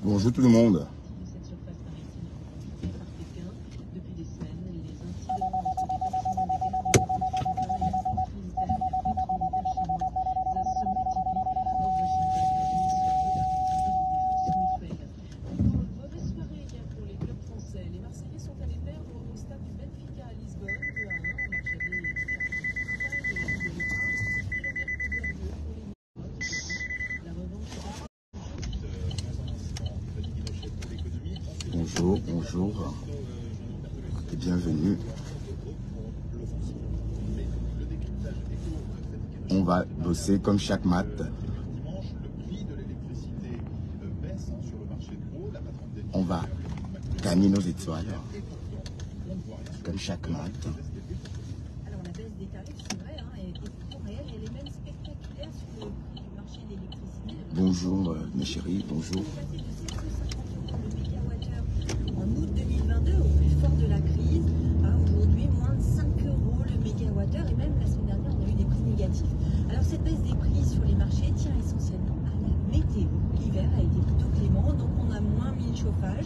Bonjour tout le monde. Bonjour, bonjour et bienvenue. On va bosser comme chaque mat. On va gagner nos étoiles comme chaque mat. Alors la baisse des tarifs, c'est vrai, est pourtant réelle, elle est même spectaculaire sur le prix du marché de l'électricité. Bonjour mes chéris, bonjour. En août 2022, au plus fort de la crise, aujourd'hui moins de 5 € le mégawattheure, et même la semaine dernière on a eu des prix négatifs. Alors cette baisse des prix sur les marchés tient essentiellement à la météo. L'hiver a été plutôt clément, donc on a moins mis le chauffage.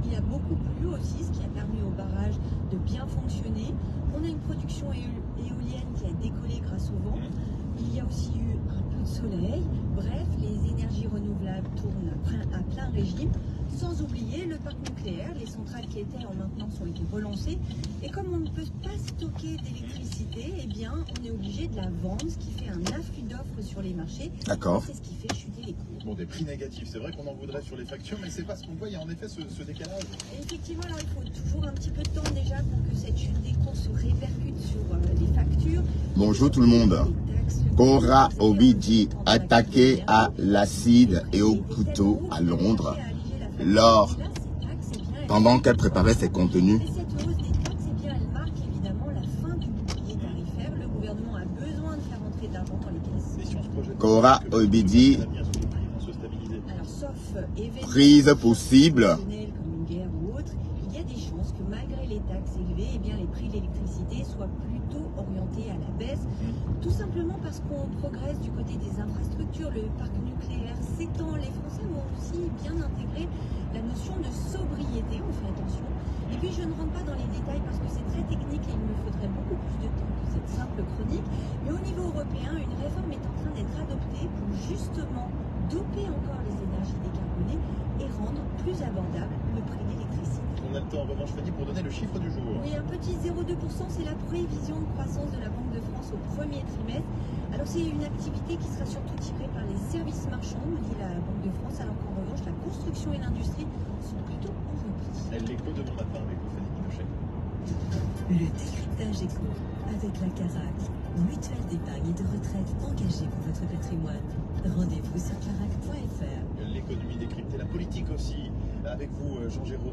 Il a beaucoup plu aussi, ce qui a permis au barrage de bien fonctionner. On a une production éolienne qui a décollé grâce au vent. Il y a aussi eu un peu de soleil. Bref, les énergies renouvelables tournent à plein régime. Sans oublier le parc nucléaire, les centrales qui étaient en maintenance ont été relancées. Et comme on ne peut pas stocker d'électricité, eh bien, on est obligé de la vendre, ce qui fait un afflux d'offres sur les marchés. D'accord. C'est ce qui fait chuter les cours. Bon, des prix négatifs, c'est vrai qu'on en voudrait sur les factures, mais c'est pas ce qu'on voit, il y a en effet ce décalage. Et effectivement, alors il faut toujours un petit peu de temps déjà pour que cette chute des cours se répercute sur les factures. Bonjour tout le monde. Cora Obidi attaqué à l'acide et au couteau à Londres lors pendant qu'elle préparait ses contenus. Et cette hausse des taxes, eh bien, elle marque évidemment la fin du bouclier tarifaire. Le gouvernement a besoin de faire entrer d'argent dans les caisses. Cora Obidi, Alors, sauf événement prise possible. exceptionnel comme une guerre ou autre, il y a des chances que malgré les taxes élevées, eh bien, les prix de l'électricité soient plutôt orientés à la baisse. Tout simplement parce qu'on progresse du côté des infrastructures, le parc nucléaire s'étend. Les Français ont aussi bien intégré la notion de sobriété, on fait attention. Et puis je ne rentre pas dans les détails parce que c'est très technique et il me faudrait beaucoup plus de temps que cette simple chronique. Mais au niveau européen, une réforme est en train d'être adoptée pour justement doper encore les énergies décarbonées et rendre plus abordable le prix de l'électricité. On a le temps en revanche, Fanny, pour donner le chiffre du jour. Oui, un petit 0,2%, c'est la prévision de croissance de la Banque de France au premier trimestre. Alors c'est une activité qui sera surtout tirée par les services marchands, nous dit la Banque de France, alors qu'en revanche, la construction et l'industrie sont plutôt en repli. Elle l'écho demain matin avec vous, Fanny Pinochet. Le décryptage éco avec la Carac, mutuelle d'épargne et de retraite engagée pour votre patrimoine. Rendez-vous sur carac.fr. L'économie décryptée, la politique aussi. Avec vous, Jean-Jérôme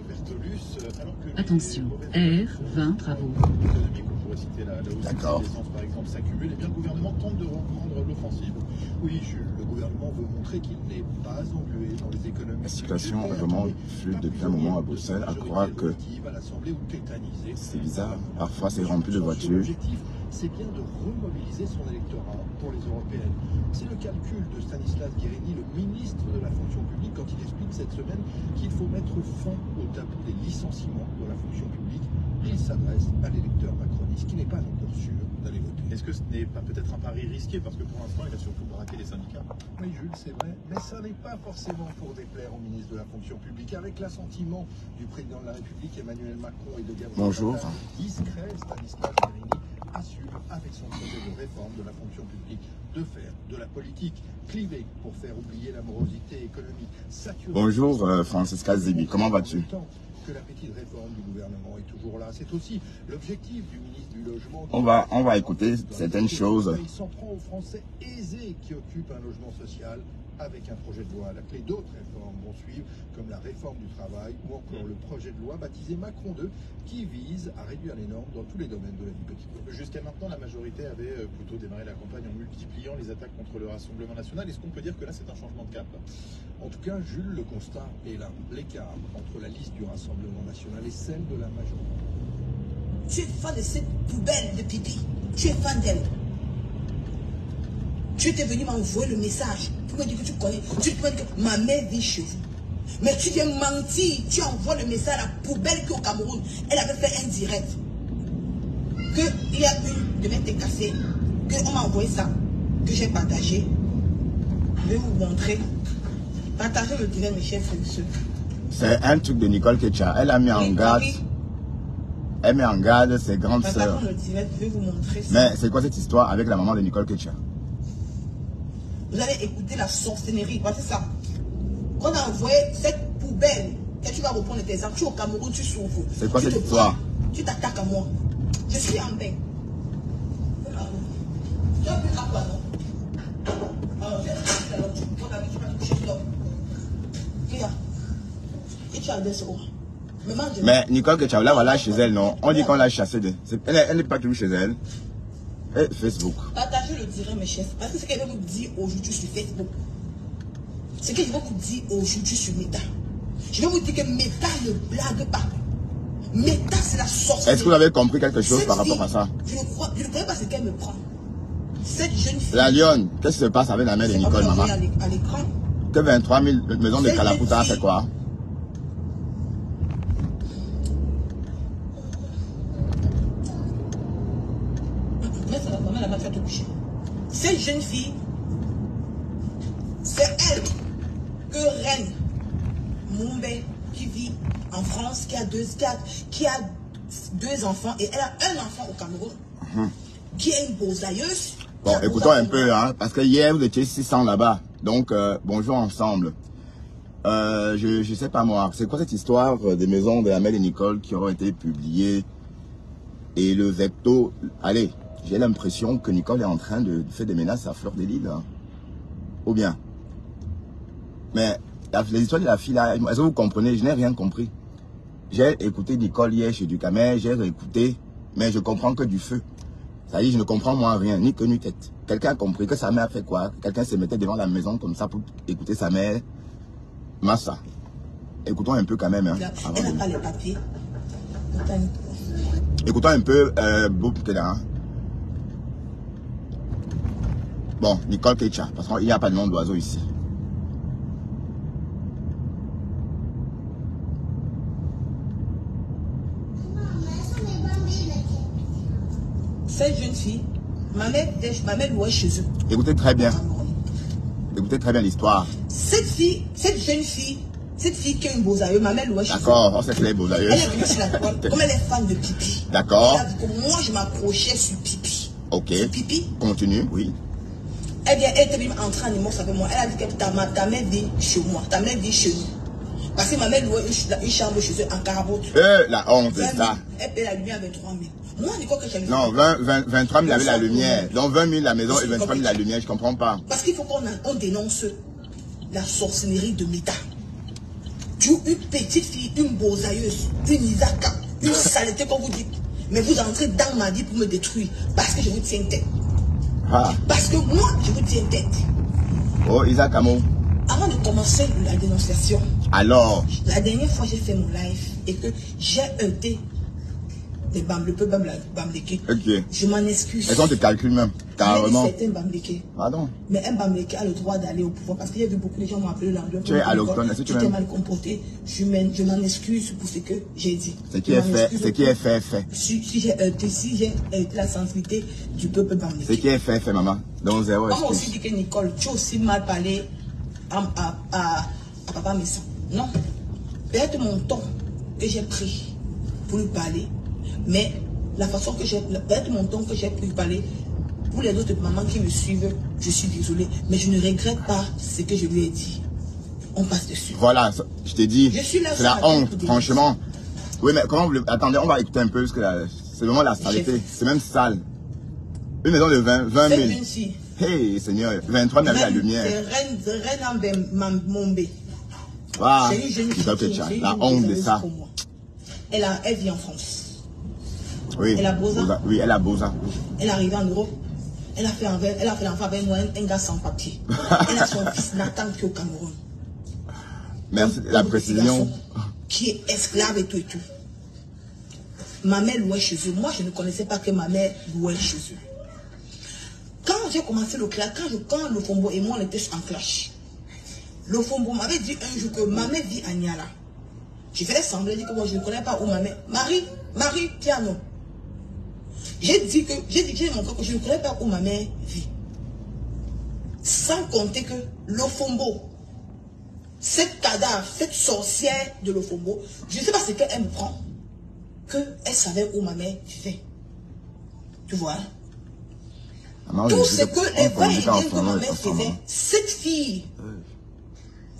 Bertolus. Alors que attention, R20 travaux. L'économie qu'on pourrait citer la hausse de D'accord. l'essence par exemple s'accumule, et bien le gouvernement tente de reprendre l'offensive. Oui, Jules, le gouvernement veut montrer qu'il n'est pas englué dans les économies. La situation est vraiment fluide depuis un moment à Bruxelles, à croire que c'est bizarre. Parfois c'est rempli de voitures. L'objectif, c'est bien de remobiliser son électorat pour les européennes. C'est le calcul de Stanislas Guerini, le ministre de la fonction publique, quand il explique cette semaine qu'il faut mettre fin au tabou des licenciements dans la fonction publique. Il s'adresse à l'électeur macroniste qui n'est pas encore sûr d'aller voter. Est-ce que ce n'est pas peut-être un pari risqué, parce que pour l'instant il a surtout braqué les syndicats? Oui Jules, c'est vrai, mais ça n'est pas forcément pour déplaire au ministre de la fonction publique. Avec l'assentiment du président de la République Emmanuel Macron et de Gabriel Bonjour. Attal, discret, Stanislas Guerini assume avec son projet de réforme de la fonction publique de faire de la politique clivée pour faire oublier la morosité économique saturée. Bonjour Francisca Zibi, comment vas-tu? Que l'appétit de réforme du gouvernement est toujours là. C'est aussi l'objectif du ministre du Logement. On va écouter certaines choses. Il s'en prend aux Français aisés qui occupent un logement social avec un projet de loi à la clé. D'autres réformes vont suivre, comme la réforme du travail ou encore le projet de loi baptisé Macron 2, qui vise à réduire les normes dans tous les domaines de la vie quotidienne. Jusqu'à maintenant, la majorité avait plutôt démarré la campagne en multipliant les attaques contre le Rassemblement national. Est-ce qu'on peut dire que là, c'est un changement de cap? En tout cas, Jules, le constat est là. L'écart entre la liste du Rassemblement national et celle de la majorité. Tu es fan de cette poubelle de pipi. Tu es fan d'elle. Tu étais venu m'envoyer le message pour me dire que tu connais. Tu te dis que ma mère vit chez vous. Mais tu viens mentir, tu envoies le message à la poubelle qu'au Cameroun, elle avait fait un direct. Qu'il y a une de mes têtes cassées, qu'on m'a envoyé ça, que j'ai partagé. Je vais vous montrer. Partagez le direct, mes chers frères et sœurs. C'est un truc de Nicole Kecha. Elle a mis en garde. Elle met en garde ses grandes sœurs. Je vais vous montrer ça. Mais c'est quoi cette histoire avec la maman de Nicole Kecha? Vous allez écouter la sorcellerie. Voici ça. Quand on a envoyé cette poubelle, et tu vas reprendre tes armes, tu es au Cameroun, tu souffres. C'est quoi cette histoire? Tu t'attaques à moi. Je suis en paix. Tu as plus à quoi, non? Alors, tu vas te coucher là. Et tu as des secondes. Mais Nicole Kecha, là, voilà chez elle, non? On dit qu'on l'a chassée de. Elle n'est pas toujours chez elle. Et Facebook. Partagez le direct, mes chefs. Parce que ce qu'elle va vous dire aujourd'hui sur Facebook. Ce que je vais vous dire aujourd'hui sur Meta. Je vais vous dire que Meta ne blague pas. Meta, c'est la sorcellerie. Est-ce que vous avez compris quelque chose par rapport à ça? Je ne connais pas ce qu'elle me prend. Cette jeune fille. La Lyon, qu'est-ce qui se passe avec la mère de Nicole, maman? À l'écran. Que 23 000 maisons de Kalaputa a fait quoi? Cette jeune fille, c'est elle que Reine Mumbe, qui vit en France, qui a deux enfants, et elle a un enfant au Cameroun, qui est une bosailleuse. Bon, écoutons un peu, hein, parce que hier, vous étiez 600 là-bas. Donc, bonjour ensemble. Je sais pas moi, c'est quoi cette histoire des maisons de la mère de Nicole qui auront été publiées et le vecto, allez, j'ai l'impression que Nicole est en train de faire des menaces à Fleur de Lys, hein. Ou bien. Mais les histoires de la fille là, est-ce que vous comprenez? Je n'ai rien compris. J'ai écouté Nicole hier chez Ducamel, j'ai réécouté, mais je comprends que du feu. Ça y est, je ne comprends moi rien, ni queue ni tête. Quelqu'un a compris que sa mère a fait quoi? Quelqu'un se mettait devant la maison comme ça pour écouter sa mère. Massa. Écoutons un peu quand même. Hein, elle n'a pas les papiers. Écoutons un peu hein. Bon, Nicole Kecha, parce qu'il n'y a pas de nom d'oiseau ici. Cette jeune fille, ma mère louait chez eux. Écoutez très bien. Écoutez très bien l'histoire. Cette jeune fille qui est une bosailleuse, ma mère louait chez eux. D'accord, on sait qu'elle est bosailleuse. Elle est venue sur la toile, comme elle est fan de pipi. D'accord. Moi, je m'approchais sur pipi. Ok. Sur pipi. Continue, oui. Elle était venue entrer en émotion avec moi. Elle a dit que ta mère vit chez moi. Ta mère vit chez nous. Parce que ma mère louait une chambre chez eux en carabote. La honte, c'est ça. Elle paye la lumière à 23 000. Moi, je dis quoi que j'ai vu. Non, 23 000 avait la lumière. Donc 20 000 la maison et 23 000 la lumière, je comprends pas. Parce qu'il faut qu'on dénonce la sorcellerie de Meta. Tu une petite fille, une bosailleuse, une Isaka, une saleté comme vous dites. Mais vous entrez dans ma vie pour me détruire. Parce que je vous tiens tête. Ah. Parce que moi, je vous tiens tête. Oh, Isaac Amo. Avant de commencer la dénonciation, alors, la dernière fois j'ai fait mon live et que j'ai heurté les Bamléké. Ok. Je m'en excuse. Est-ce qu'on te calcule même? Carrément. C'est un Bamléké. Pardon. Mais un Bamléké a le droit d'aller au pouvoir parce qu'il y a vu beaucoup de gens m'ont appelé l'anglais. Tu es allochtone, est-ce que tu t'es mal comporté. Je m'en excuse pour ce que j'ai dit. Ce qui est fait, fait. Si j'ai heurté la sensibilité du peuple Bamléké. Ce qui est fait, maman. Donc zéro excuse. On m'a aussi dit que Nicole, tu as aussi mal parlé à Papa Messon. Non. Peut-être mon ton que j'ai pris pour lui parler, mais la façon que j'ai, peut-être mon ton que j'ai pris pour parler, pour les autres mamans qui me suivent, je suis désolée, mais je ne regrette pas ce que je lui ai dit. On passe dessus. Voilà, je t'ai dit, c'est la honte, franchement. Oui, mais comment vous... Attendez, on va écouter un peu, parce que c'est vraiment la saleté. C'est même sale. Une maison de 20 000. Hey, Seigneur, 23 000 avec la lumière. C'est Reine Mumbe. Ah, la honte de ça. Elle vit en France. Oui, elle a Bosa. Oui, elle a Bosa. Elle est arrivée en Europe. Elle a fait l'enfant avec moi, un gars sans papier. Elle a son fils Nathan qui est au Cameroun. Merci de la précision. Qui est esclave et tout et tout. Ma mère louait chez eux. Moi, je ne connaissais pas que ma mère louait chez eux. Quand j'ai commencé le clash, quand le combo et moi on était en clash, Le Fombo m'avait dit un jour que ma mère vit à Niala. Je faisais semblant de dire que moi je ne connais pas où ma mère. Marie, tiens non. J'ai montré que je ne connais pas où ma mère vit. Sans compter que Lofombo, cette cadavre, cette sorcière de Lofombo, je ne sais pas ce qu'elle me prend, qu'elle savait où ma mère vivait. Tu vois? Tout ce que les va et vient que ma mère faisait, cette fille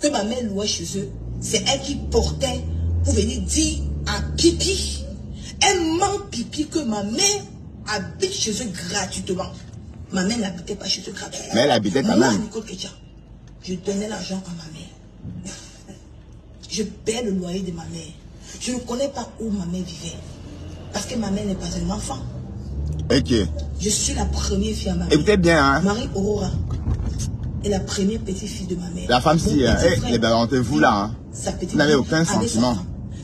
que ma mère louait chez eux, c'est elle qui portait pour venir dire à Pipi. Elle ment Pipi que ma mère habite chez eux gratuitement. Ma mère n'habitait pas chez eux gratuitement. Mais elle habitait quand même. Nicole Ketia, je donnais l'argent à ma mère. Je paie le loyer de ma mère. Je ne connais pas où ma mère vivait. Parce que ma mère n'est pas un enfant. Ok. Je suis la première fille à ma mère. Écoutez bien, hein. Marie Aurora est la première petite fille de ma mère. La femme, si, les vous là, hein. Vous n'avez aucun sentiment.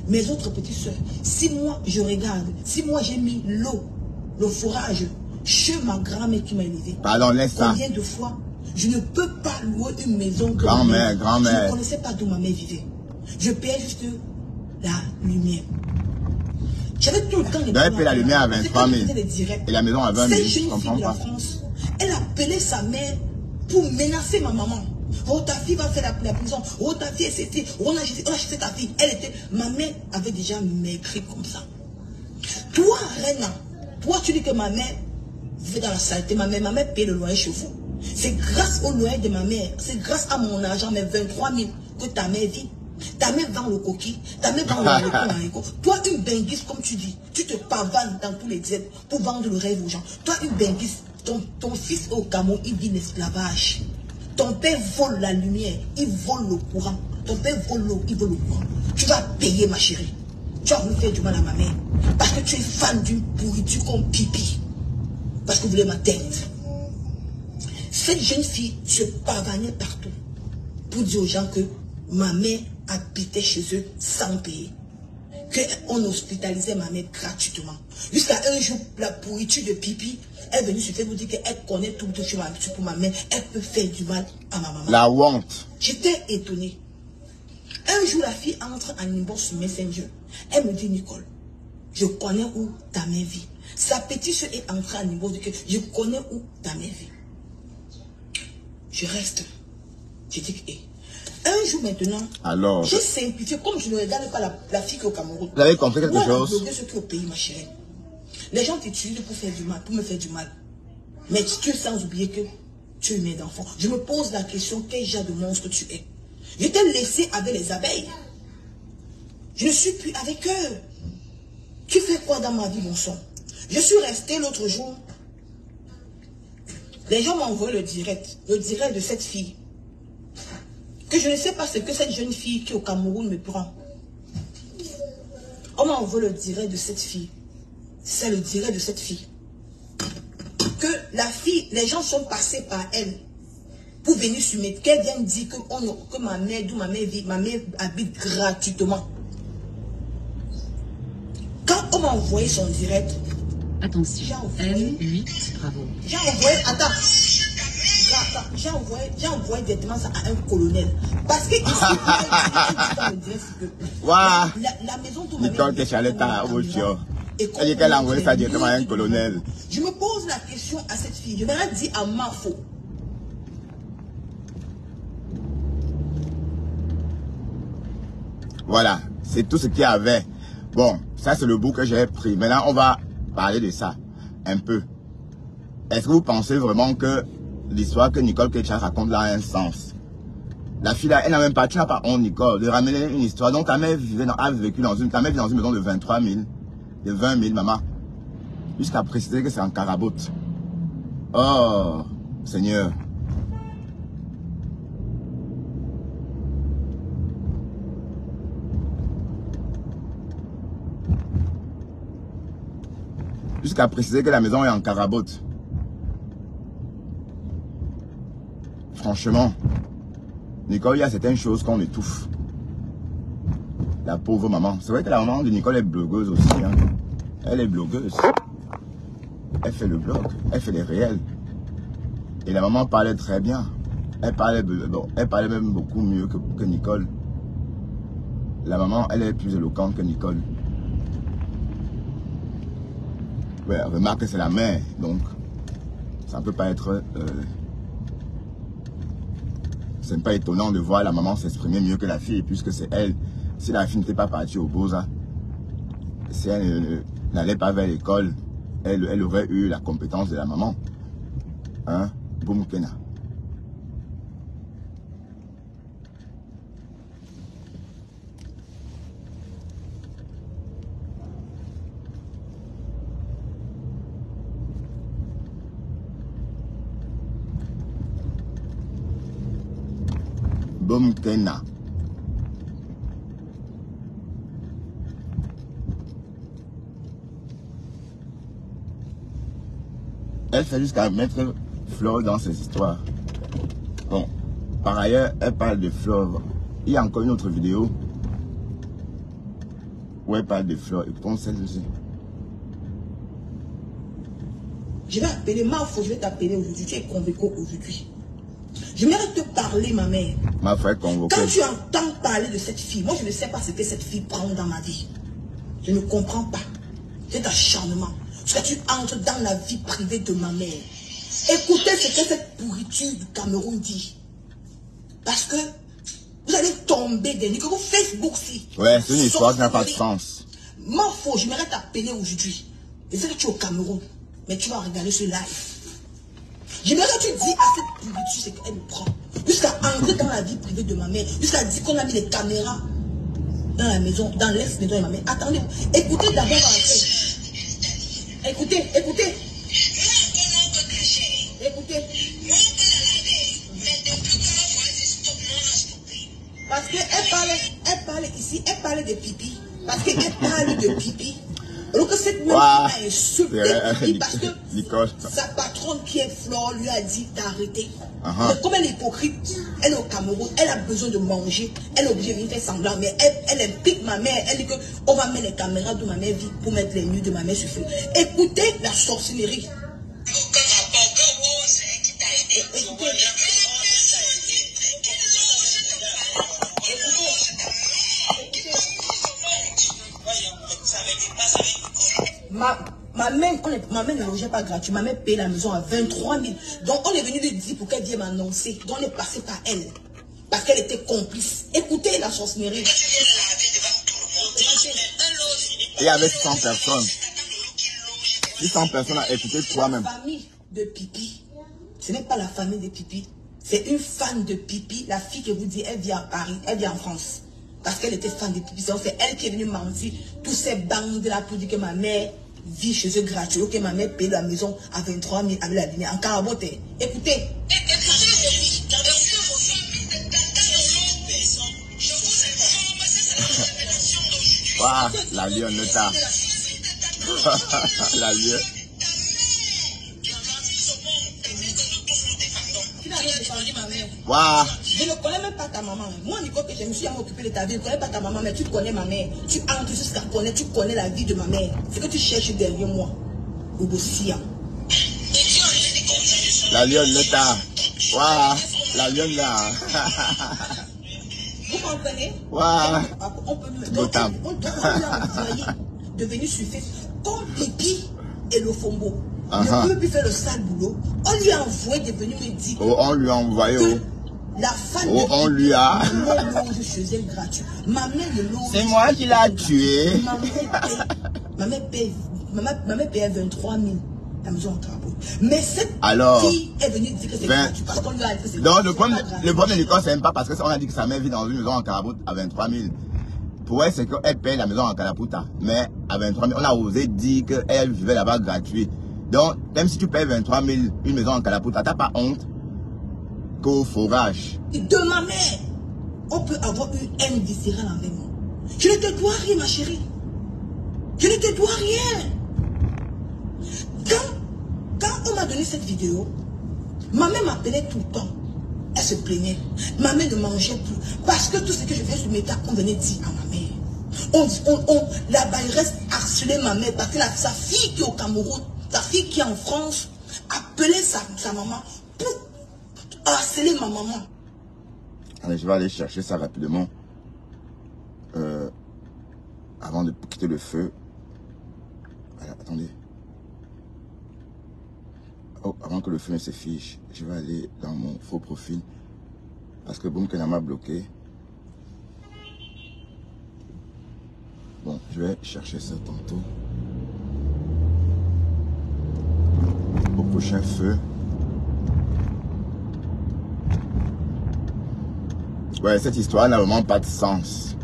Mes autres petites soeurs, si moi je regarde, si moi j'ai mis l'eau, le fourrage chez ma grand-mère qui m'a élevée. Pardon, laisse ça. Combien de fois je ne peux pas louer une maison. Grand-mère. Je ne connaissais pas d'où ma mère vivait. Je payais juste la lumière. J'avais tout le temps les payé la lumière à 23 000. Et la maison à 20 000. Cette jeune fille de la France, elle appelait sa mère pour menacer ma maman. Oh, ta fille va faire la prison. Oh, ta fille, c'était. On a acheté ta fille. Ma mère avait déjà maigri comme ça. Toi, Reina, toi, tu dis que ma mère vivait dans la saleté. Ma mère paye le loyer chez vous. C'est grâce au loyer de ma mère, c'est grâce à mon argent, mes 23 000, que ta mère vit. Ta mère vend le coquille, ta mère vend le haricot. Toi, une benguise, comme tu dis, tu te pavanes dans tous les diètes pour vendre le rêve aux gens. Toi, une benguise, ton fils au Cameroun, il vit l'esclavage. Ton père vole la lumière, il vole le courant. Ton père vole l'eau, il vole le courant. Tu vas payer, ma chérie. Tu as voulu faire du mal à ma mère. Parce que tu es fan d'une pourriture comme Pipi. Parce que vous voulez ma tête. Cette jeune fille se pavanait partout pour dire aux gens que ma mère habitait chez eux sans payer. Qu'on hospitalisait ma mère gratuitement. Jusqu'à un jour, la pourriture de Pipi est venue sur Facebook dire qu'elle connaît tout pour ma mère. Elle peut faire du mal à ma maman. La honte. J'étais étonnée. Un jour, la fille entre en inbox sur Messenger. Elle me dit, Nicole, je connais où ta mère vit. Sa petite soeur est entrée en inbox. Je connais où ta mère vit. Je reste. Je dis que, un jour maintenant, alors, j'ai simplifié, comme je ne regarde pas la fille qui est au Cameroun. Vous avez compris quelque chose? Ce qui est au pays, ma chérie. Les gens t'utilisent pour faire du mal, pour me faire du mal. Mais tu es sans oublier que tu es humain d'enfant. Je me pose la question, quel genre de monstre tu es? Je t'ai laissé avec les abeilles. Je ne suis plus avec eux. Tu fais quoi dans ma vie, mon sang? Je suis resté l'autre jour. Les gens m'ont envoyé le direct de cette fille. Que je ne sais pas ce que cette jeune fille qui est au Cameroun me prend. On m'a envoyé le direct de cette fille. C'est le direct de cette fille. Que la fille, les gens sont passés par elle pour venir sur mes... Qu'elle vienne dire que ma mère, d'où ma mère vit, ma mère habite gratuitement. Quand on m'a envoyé son direct... Attention, M8, bravo. J'ai envoyé... Attends. J'ai envoyé directement ça à un colonel. Parce que ici, la maison où ma mère elle dit qu'elle a envoyé ça directement à un colonel. Je me pose la question à cette fille. Je vais dire à ma faute. Voilà, c'est tout ce qu'il y avait. Bon, ça c'est le bout que j'ai pris. Maintenant, on va parler de ça un peu. Est-ce que vous pensez vraiment que l'histoire que Nicole Ketia raconte là a un sens? La fille là, elle n'a même pas, tu n'as pas honte, Nicole, de ramener une histoire. Donc ta mère a vécu dans ta mère vit dans une maison de 23 000, de 20 000, maman. Jusqu'à préciser que c'est en carabote. Oh, Seigneur. Jusqu'à préciser que la maison est en carabote. Franchement, Nicole, il y a certaines choses qu'on étouffe. La pauvre maman. C'est vrai que la maman de Nicole est blogueuse aussi. Hein. Elle est blogueuse. Elle fait le blog. Elle fait les réels. Et la maman parlait très bien. Elle parlait même beaucoup mieux que Nicole. La maman, elle est plus éloquente que Nicole. Ouais, remarque que c'est la mère, donc ça ne peut pas être... ce n'est pas étonnant de voir la maman s'exprimer mieux que la fille, puisque c'est elle. Si la fille n'était pas partie au Beaux-Arts, si elle n'allait pas vers l'école, elle aurait eu la compétence de la maman. Hein? Boum Kena. Boum Kena. Elle fait jusqu'à mettre Flore dans ses histoires. Bon, par ailleurs, elle parle de Flore. Il y a encore une autre vidéo où elle parle de Flore. Écoutons celle-ci. Je vais appeler Mafo, je vais t'appeler aujourd'hui. Tu es convoqué aujourd'hui. Je m'arrête de te parler, ma mère. Ma frère convoqué. Quand tu entends parler de cette fille, moi je ne sais pas ce que cette fille prend dans ma vie. Je ne comprends pas. Cet acharnement. Parce que tu entres dans la vie privée de ma mère. Écoutez ce que cette pourriture du Cameroun dit. Parce que vous allez tomber des niveaux Facebook si. Ouais, c'est une histoire qui n'a pas de sens. Mafo, je m'arrête t'appeler aujourd'hui. Je sais que tu es au Cameroun, mais tu vas regarder ce live. J'aimerais que tu dis à cette pourriture ce qu'elle me prend. Jusqu'à entrer dans la vie privée de ma mère. Jusqu'à dire qu'on a mis les caméras dans la maison, dans l'ex-maison de ma mère. Attendez, écoutez d'abord rentrer. Écoutez, écoutez. Écoutez. Parce qu'elle parle ici, elle parle de pipi. Parce qu'elle parle de pipi. Alors que cette même fille a insulté pipi parce que sa patronne qui est Flore lui a dit d'arrêter. Mais comme elle est hypocrite, elle est au Cameroun, elle a besoin de manger, elle est obligée de venir faire semblant. Mais elle implique ma mère, elle dit qu'on va mettre les caméras de ma mère vite pour mettre les nuits de ma mère sur feu. Écoutez la sorcellerie. Ma mère ne logeait pas gratuit. Ma mère paye la maison à 23 000. Donc on est venu lui dire pour qu'elle vienne m'annoncer. Donc on est passé par elle. Parce qu'elle était complice. Écoutez la sorcellerie. Il y avait 100 personnes. 600 personnes à écouter toi-même. La famille de Pipi, ce n'est pas la famille de Pipi. C'est une fan de Pipi. La fille que vous dites, elle vient à Paris, elle vient en France. Parce qu'elle était fan de Pipi. C'est elle qui est venue mentir tous ces bandes là pour dire que ma mère vit chez eux gratuit. Que ma mère paye la maison à 23 000 avec la ligne en carabote. Écoutez. Waouh, la lionne le tas. La lionne. Waouh. Je ne connais même pas ta maman. Moi, Nicole, que je me suis jamais occupé de ta vie. Je ne connais pas ta maman, mais tu connais ma mère. Tu entres jusqu'à connaître, tu connais la vie de ma mère. C'est que tu cherches derrière moi. Obosia. La lionne le tas. Waouh, la lionne là. Vous comprenez? Waouh. On peut lui envoyer de venir sur Facebook comme Pipi et le Fombo. Ne peut plus faire le sale boulot. On lui a envoyé de venir me dire. Oh, on lui a envoyé. La fan oh, on lui a. loge chez elle gratuit. Ma mère le loge. C'est moi qui l'a tué. Ma mère paye 23 000 la maison en carabote. Mais cette fille est venue dire que c'est gratuit. Parce qu'on lui a dit que c'est gratuit. Donc le problème de Nicole, c'est même pas parce qu'on a dit que sa mère vit dans une maison en carabote à 23 000. Pour elle, c'est qu'elle paye la maison en caraputa. Mais à 23 000, on a osé dire qu'elle vivait là-bas gratuit. Donc, même si tu payes 23 000 une maison en caraputa, t'as pas honte qu'au forage. De ma mère, on peut avoir une haine viscérale envers moi. Je ne te dois rien, ma chérie. Je ne te dois rien. Quand on m'a donné cette vidéo, ma mère m'appelait tout le temps. Elle se plaignait. Ma mère ne mangeait plus. Parce que tout ce que je faisais sur Meta, on venait dire à ma mère. La bailleresse harcelait ma mère parce que sa fille qui est au Cameroun, sa fille qui est en France, appelait sa maman pour harcelé ma maman. Allez, je vais aller chercher ça rapidement. Avant de quitter le feu. Voilà, attendez. Oh, avant que le feu ne se fiche, je vais aller dans mon faux profil. Parce que Boomkena m'a bloqué. Bon, je vais chercher ça tantôt. Au prochain feu. Ouais, cette histoire n'a vraiment pas de sens.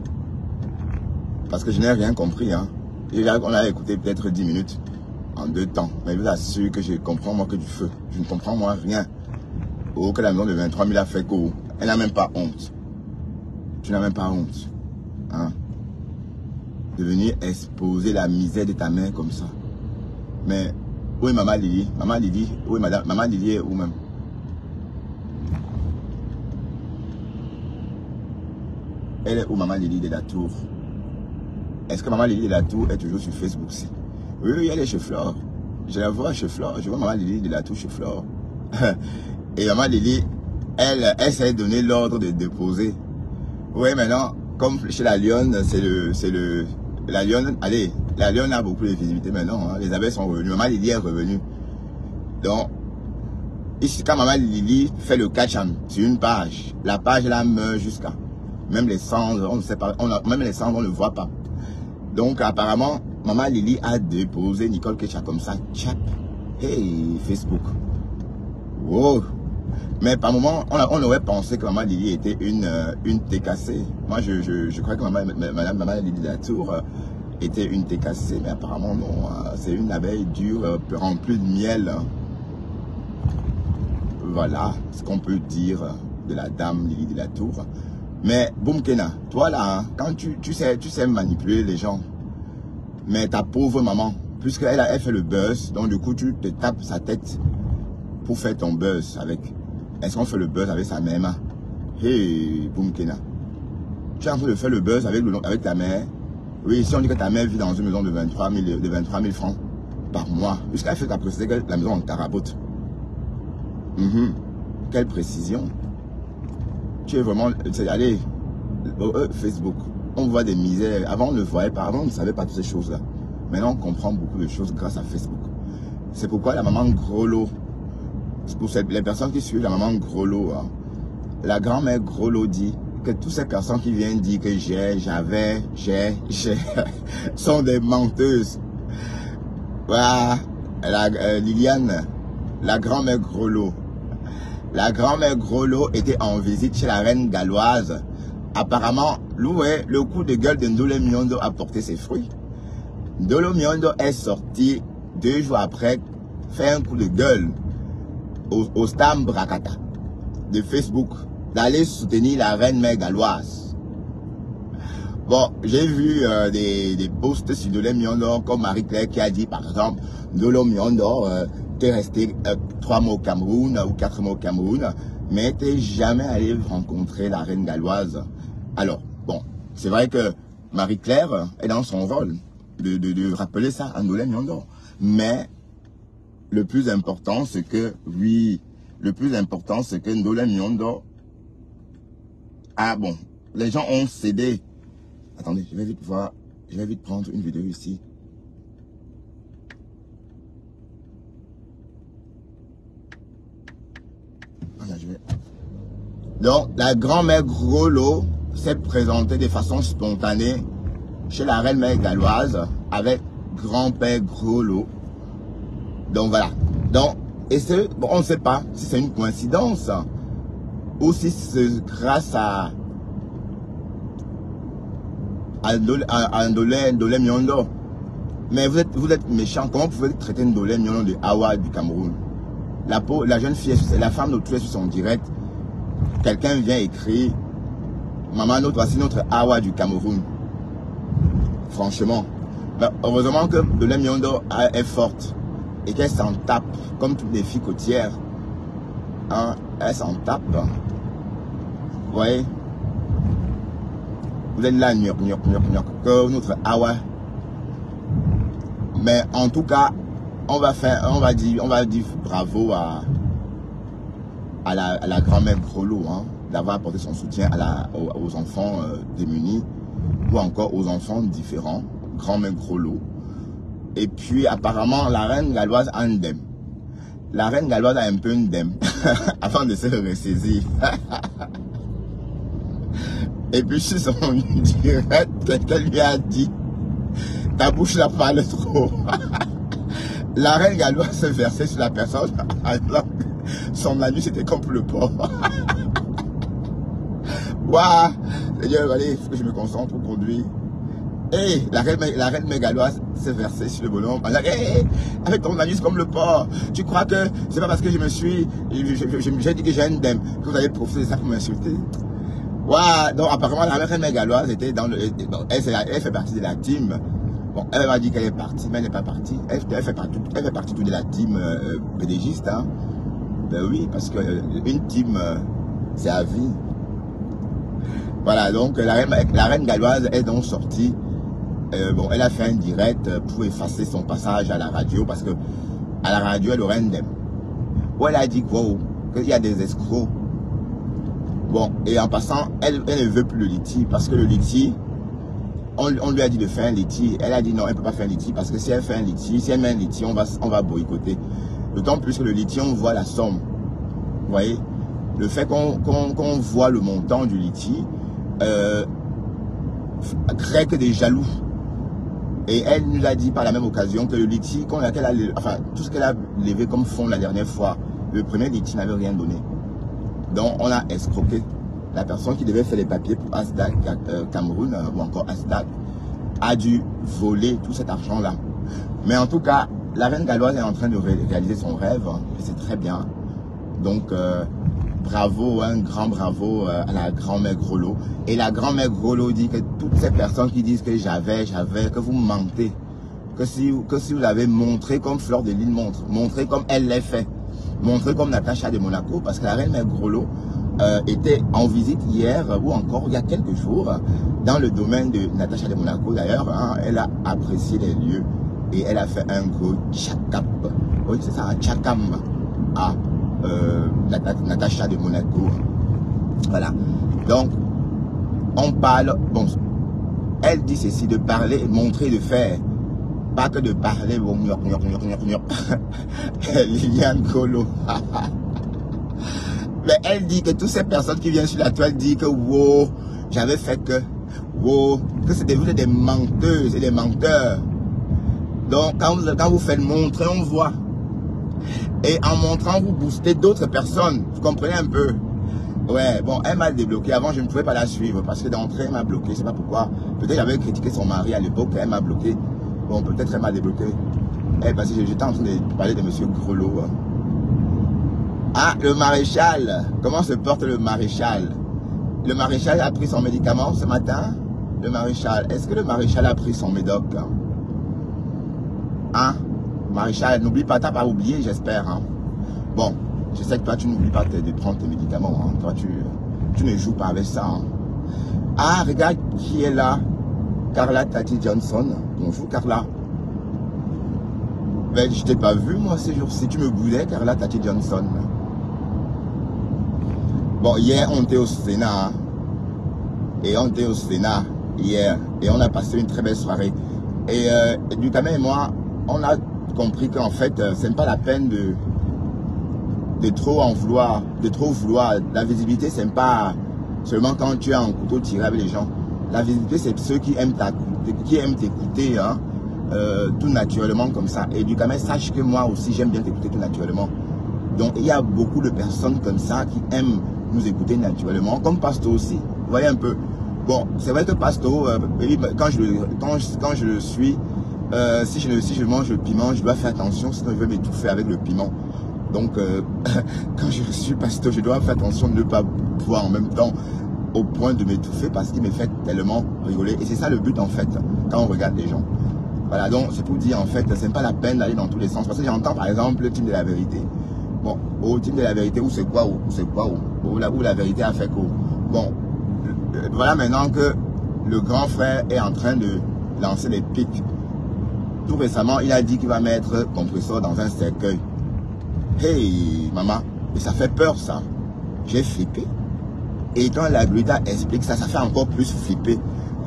Parce que je n'ai rien compris. Hein. Et là, on a écouté peut-être 10 minutes en 2 temps. Mais je vous assure que je comprends moi que du feu. Je ne comprends moi rien. Oh, que la maison de 23 000 a fait quoi? Elle n'a même pas honte. Tu n'as même pas honte. Hein? De venir exposer la misère de ta mère comme ça. Mais où est Maman Lily? Maman Lily, où est madame? Maman Lily est où même? Elle est où Maman Lily de la Tour? Est-ce que Maman Lily de la Tour est toujours sur Facebook aussi? Oui, oui, elle est chez Flore. Je la vois chez Flore. Je vois Maman Lily de la Tour chez Flore. Et Maman Lily, elle s'est donné l'ordre de déposer. Oui, maintenant, comme chez la Lionne, la Lionne, allez, la Lionne a beaucoup de visibilité maintenant. Hein. Les abeilles sont revenues. Maman Lily est revenue. Donc, ici, quand Maman Lily fait le catch sur une page, la page là meurt jusqu'à. Même les cendres, on ne sait pas, même les cendres, on ne le voit pas. Donc, apparemment, Maman Lily a déposé Nicole Kecha comme ça. Tchap. Hey, Facebook. Wow. Mais par moment, on aurait pensé que Maman Lily était une TKC. Moi, je crois que Maman Lily de la Tour était une TKC, mais apparemment non. C'est une abeille dure, remplie de miel. Voilà ce qu'on peut dire de la dame Lily de la Tour. Mais Boomkena, toi là, hein, quand tu sais manipuler les gens, mais ta pauvre maman, puisqu'elle elle fait le buzz, donc du coup tu te tapes sa tête pour faire ton buzz avec. Est-ce qu'on fait le buzz avec sa mère? Hey, Boomkena. Tu es en train de faire le buzz avec ta mère. Oui, si on dit que ta mère vit dans une maison de 23 000 francs par mois, puisqu'elle fait qu'à préciser que la maison en tarabote. Quelle précision. Tu es vraiment... Allez, Facebook, on voit des misères. Avant, on ne voyait pas. Avant, on ne savait pas toutes ces choses-là. Maintenant, on comprend beaucoup de choses grâce à Facebook. C'est pourquoi la maman Groslo, pour les personnes qui suivent la maman Groslo, hein, la grand-mère Groslo dit que toutes ces personnes qui viennent dire que j'avais, sont des menteuses. Voilà, Liliane, la grand-mère Groslo. La grand-mère Groslo était en visite chez la reine galloise. Apparemment, le coup de gueule de Ndolo Miondo a porté ses fruits. Ndolo Miondo est sorti 2 jours après, faire un coup de gueule au Stam Brakata de Facebook, d'aller soutenir la reine mère galloise. Bon, j'ai vu des posts sur Ndolo Miondo, comme Marie-Claire qui a dit, par exemple, Ndolo Miondo, t'es resté 3 mois au Cameroun ou 4 mois au Cameroun, mais t'es jamais allé rencontrer la reine galloise. Alors, bon, c'est vrai que Marie-Claire est dans son rôle de rappeler ça à Ndolo Miondo. Mais le plus important, c'est que, oui, le plus important, c'est que Ndolo Miondo, ah bon, les gens ont cédé. Attendez, je vais vite prendre une vidéo ici. Donc, la grand-mère Groslo s'est présentée de façon spontanée chez la reine mère galloise avec grand-père Groslo. Donc, voilà. Donc, et bon, on ne sait pas si c'est une coïncidence ou si c'est grâce à Ndolo Miondo. Mais vous êtes méchant. Comment vous pouvez traiter Ndolo Miondo de Awa du Cameroun? La jeune fille, la femme d'autrui sur son direct. Quelqu'un vient écrire, maman, voici notre Awa du Cameroun. Franchement. Ben, heureusement que Ndolo Miondo est forte et qu'elle s'en tape, comme toutes les filles côtières. Hein, elle s'en tape. Vous voyez? Vous êtes là, que notre Awa. Mais en tout cas, on va dire bravo à la grand-mère Grolot, hein, d'avoir apporté son soutien aux enfants démunis ou encore aux enfants différents, grand-mère Grolot. Et puis apparemment la reine galloise a un dème. La reine galloise a un peu une dème avant de se ressaisir. Et puis sur son direct, quelqu'un lui a dit ta bouche la parle trop. La reine galloise se versait sur la personne alors que son anus c'était comme le porc. Waouh! Seigneur, allez, il faut que je me concentre pour conduire. Et la reine galloise s'est versée sur le bonhomme. Elle a dit, hey, avec ton anus comme le porc, tu crois que c'est pas parce que j'ai dit que j'ai un dème que vous allez profiter de ça pour m'insulter? Waouh! Donc apparemment la reine galloise était dans le... Elle fait partie de la team. Bon, elle m'a dit qu'elle est partie, mais elle n'est pas partie. Elle fait partie de la team pédégiste. Hein. Ben oui, parce qu'une team, c'est à vie. Voilà, donc la reine galloise est donc sortie. Bon, elle a fait un direct pour effacer son passage à la radio parce que à la radio, elle aurait un dème. Où elle a dit quoi? Qu'il y a des escrocs. Bon, et en passant, elle ne veut plus le litige parce que le litige, on lui a dit de faire un litige. Elle a dit non, elle ne peut pas faire un litige parce que si elle fait un litige, si elle met un litige, on va boycotter. D'autant plus que le litige, on voit la somme. Vous voyez? Le fait qu'on voit le montant du litige crée que des jaloux. Et elle nous a dit par la même occasion que le litige, tout ce qu'elle a levé comme fonds la dernière fois, le premier litige n'avait rien donné. Donc on a escroqué. La personne qui devait faire les papiers pour Asdac Cameroun ou encore Asdac a dû voler tout cet argent-là. Mais en tout cas, la reine galloise est en train de réaliser son rêve et c'est très bien. Donc bravo, un grand bravo à la grand-mère Grolot. Et la grand-mère Grolot dit que toutes ces personnes qui disent que j'avais, que vous mentez. Que si vous avez montré comme Fleur de Lys montre, montré comme elle l'a fait, montré comme Natacha de Monaco, parce que la reine Grolot était en visite hier ou encore il y a quelques jours dans le domaine de Natacha de Monaco d'ailleurs. Hein, elle a apprécié les lieux et elle a fait un gros tchakap. Oui, c'est ça, un tchakam à Natacha de Monaco. Voilà. Donc, on parle, bon, elle dit ceci, de parler, montrer, de faire. Pas que de parler, bon, Liliane Colo. Mais elle dit que toutes ces personnes qui viennent sur la toile disent que wow, j'avais fait que c'est vous êtes des menteuses et des menteurs. Donc quand vous faites montrer, on voit. Et en montrant, vous boostez d'autres personnes. Vous comprenez un peu? Ouais, bon, elle m'a débloqué. Avant, je ne pouvais pas la suivre parce que d'entrée, elle m'a bloqué. Je ne sais pas pourquoi. Peut-être j'avais critiqué son mari à l'époque, elle m'a bloqué. Bon, peut-être elle m'a débloqué. Parce que j'étais en train de parler de monsieur Grolot. Ah, le maréchal. Comment se porte le maréchal? Le maréchal a pris son médicament ce matin? Le maréchal. Est-ce que le maréchal a pris son médoc? Hein? Maréchal, n'oublie pas, t'as pas oublié, j'espère. Hein? Bon, je sais que toi, tu n'oublies pas de prendre tes médicaments. Hein? Toi, tu ne joues pas avec ça. Hein? Ah, regarde qui est là. Carla Tati Johnson. Bonjour, Carla. Ben, je t'ai pas vu, moi, ces jours-ci. Tu me boudais, Carla Tati Johnson. Bon, hier, on était au Sénat. Et on était au Sénat hier. Et on a passé une très belle soirée. Et Ducamel et moi, on a compris qu'en fait, c'est pas la peine de trop en vouloir, La visibilité, c'est pas seulement quand tu as un couteau tiré avec les gens. La visibilité, c'est ceux qui aiment t'écouter, hein, tout naturellement comme ça. Et Ducamel, sache que moi aussi, j'aime bien t'écouter tout naturellement. Donc, il y a beaucoup de personnes comme ça qui aiment nous écouter naturellement, comme Pasto aussi. Vous voyez un peu. Bon, c'est vrai que Pasto, quand je le suis, si je mange le piment, je dois faire attention, sinon je vais m'étouffer avec le piment. Donc, quand je suis Pasto, je dois faire attention de ne pas boire en même temps au point de m'étouffer parce qu'il me fait tellement rigoler. Et c'est ça le but en fait, quand on regarde les gens. Voilà, donc c'est pour dire en fait, c'est pas la peine d'aller dans tous les sens. Parce que j'entends par exemple le team de la vérité. Bon, au team de la vérité, où la vérité a fait quoi. Bon, voilà maintenant que le grand frère est en train de lancer les pics. Tout récemment, il a dit qu'il va mettre compresseur dans un cercueil. Hey, maman, et ça fait peur ça. j'ai flippé. Et quand la Glorita explique ça, ça fait encore plus flipper.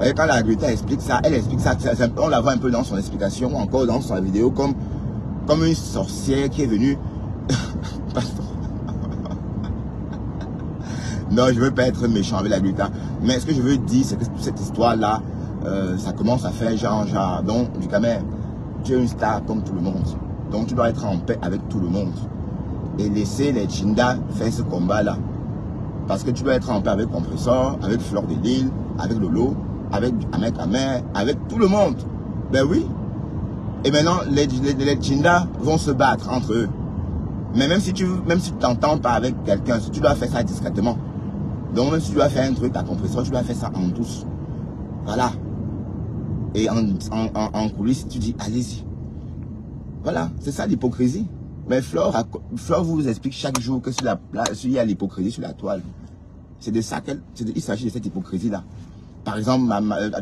Et quand la Glorita explique ça, elle explique ça, on la voit un peu dans son explication, ou encore dans sa vidéo, comme une sorcière qui est venue... Non, je veux pas être méchant avec la Glorita. Mais ce que je veux dire, c'est que cette histoire-là, ça commence à faire genre. Donc, du coup, tu es une star comme tout le monde. Donc, tu dois être en paix avec tout le monde. Et laisser les Chinda faire ce combat-là. Parce que tu dois être en paix avec Compressor, avec Fleur de Lille, avec Lolo, avec Ahmed Amer, avec tout le monde. Ben oui. Et maintenant, les Chinda vont se battre entre eux. Mais même si tu t'entends pas avec quelqu'un, si tu dois faire ça discrètement. Donc même si tu dois faire un truc à Compressor, tu dois faire ça en douce. Voilà. Et en coulisses, tu dis, allez-y. Voilà, c'est ça l'hypocrisie. Mais Fleur vous explique chaque jour que il y a l'hypocrisie sur la toile. C'est de ça il s'agit de cette hypocrisie-là. Par exemple,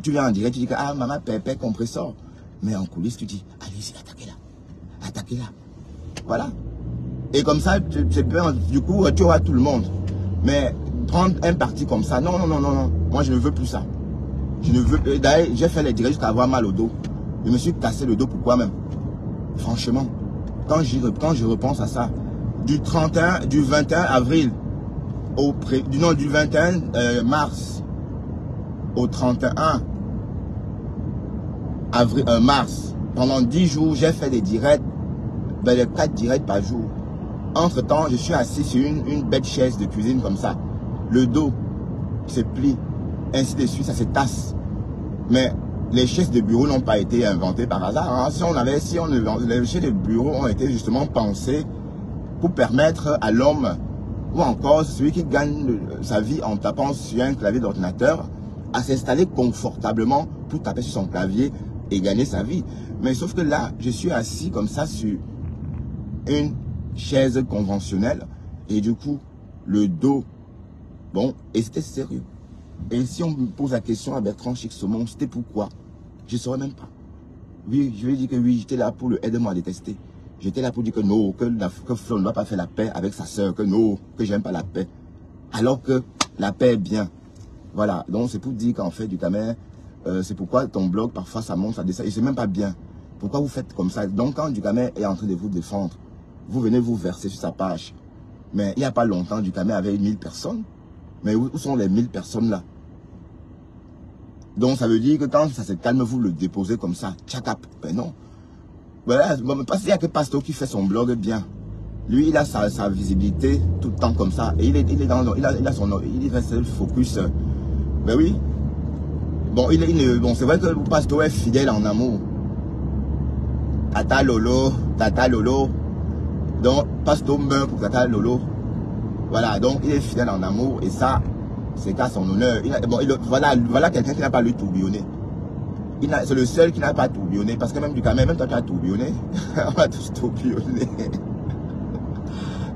tu viens en direct, tu dis que maman, pépé, Compressor. Mais en coulisses, tu dis, allez-y, attaquez-la. Attaquez-la. Voilà. Et comme ça, du coup, tu auras tout le monde. Mais prendre un parti comme ça, non. Moi, je ne veux plus ça. Je ne veux. D'ailleurs, j'ai fait les directs jusqu'à avoir mal au dos. Je me suis cassé le dos. Pourquoi même? Franchement, quand je repense à ça, du 21 avril du 21 mars au 31 mars, pendant 10 jours, j'ai fait des directs, les 4 directs par jour. Entre temps, je suis assis sur une bête chaise de cuisine comme ça. Le dos se plie, ainsi de suite, ça se tasse. Mais les chaises de bureau n'ont pas été inventées par hasard. Hein. Les chaises de bureau ont été justement pensées pour permettre à l'homme, ou encore celui qui gagne sa vie en tapant sur un clavier d'ordinateur, à s'installer confortablement pour taper sur son clavier et gagner sa vie. Mais sauf que là, je suis assis comme ça sur une chaise conventionnelle et du coup, le dos, bon, et c'était sérieux. Et si on me pose la question à Bertrand Chic-Saumon, c'était pourquoi? Je ne saurais même pas. Oui, je vais dire que oui, j'étais là pour le aide-moi à détester. J'étais là pour dire que non, que Flo ne doit pas faire la paix avec sa soeur, que non, que j'aime pas la paix. Alors que la paix est bien. Voilà, donc c'est pour dire qu'en fait, du Camer, c'est pourquoi ton blog, parfois ça monte, ça descend, et c'est même pas bien. Pourquoi vous faites comme ça? Donc quand du Camer est en train de vous défendre, vous venez vous verser sur sa page. Mais il n'y a pas longtemps, du Camer avait 1000 personnes. Mais où sont les 1000 personnes là? Donc ça veut dire que quand ça se calme, vous le déposez comme ça, tchakap. Ben non. Voilà, parce qu'il n'y a que Pasto qui fait son blog bien. Lui, il a sa visibilité tout le temps comme ça. Et il fait ce focus. Ben oui. Bon, c'est vrai que Pasto est fidèle en amour. Tata Lolo. Donc, Pasto meurt pour Tata Lolo. Voilà, donc il est fidèle en amour. Et ça, c'est qu'à son honneur. Voilà quelqu'un qui n'a pas lui tourbillonné. C'est le seul qui n'a pas tourbillonné. Parce que même du Camer, même toi tu as tourbillonné. On va tous tourbillonner.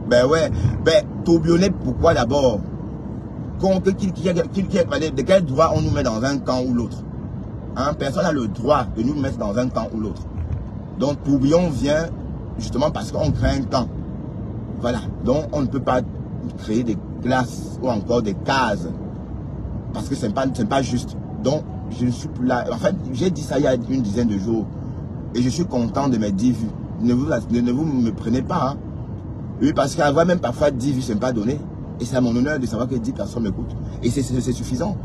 Ben ouais. Ben, tourbillonner pourquoi d'abord? De quel droit on nous met dans un camp ou l'autre? Hein? Personne n'a le droit de nous mettre dans un camp ou l'autre. Donc tourbillon vient justement parce qu'on crée un camp. Voilà. Donc on ne peut pas créer des classes ou encore des cases. Parce que c'est pas juste. Donc je ne suis plus là. En fait, j'ai dit ça il y a une dizaine de jours. Et je suis content de mes 10 vues. Ne vous me prenez pas. Hein. Oui, parce qu'avoir même parfois 10 vues, c'est pas donné. Et c'est à mon honneur de savoir que 10 personnes m'écoutent. Et c'est suffisant.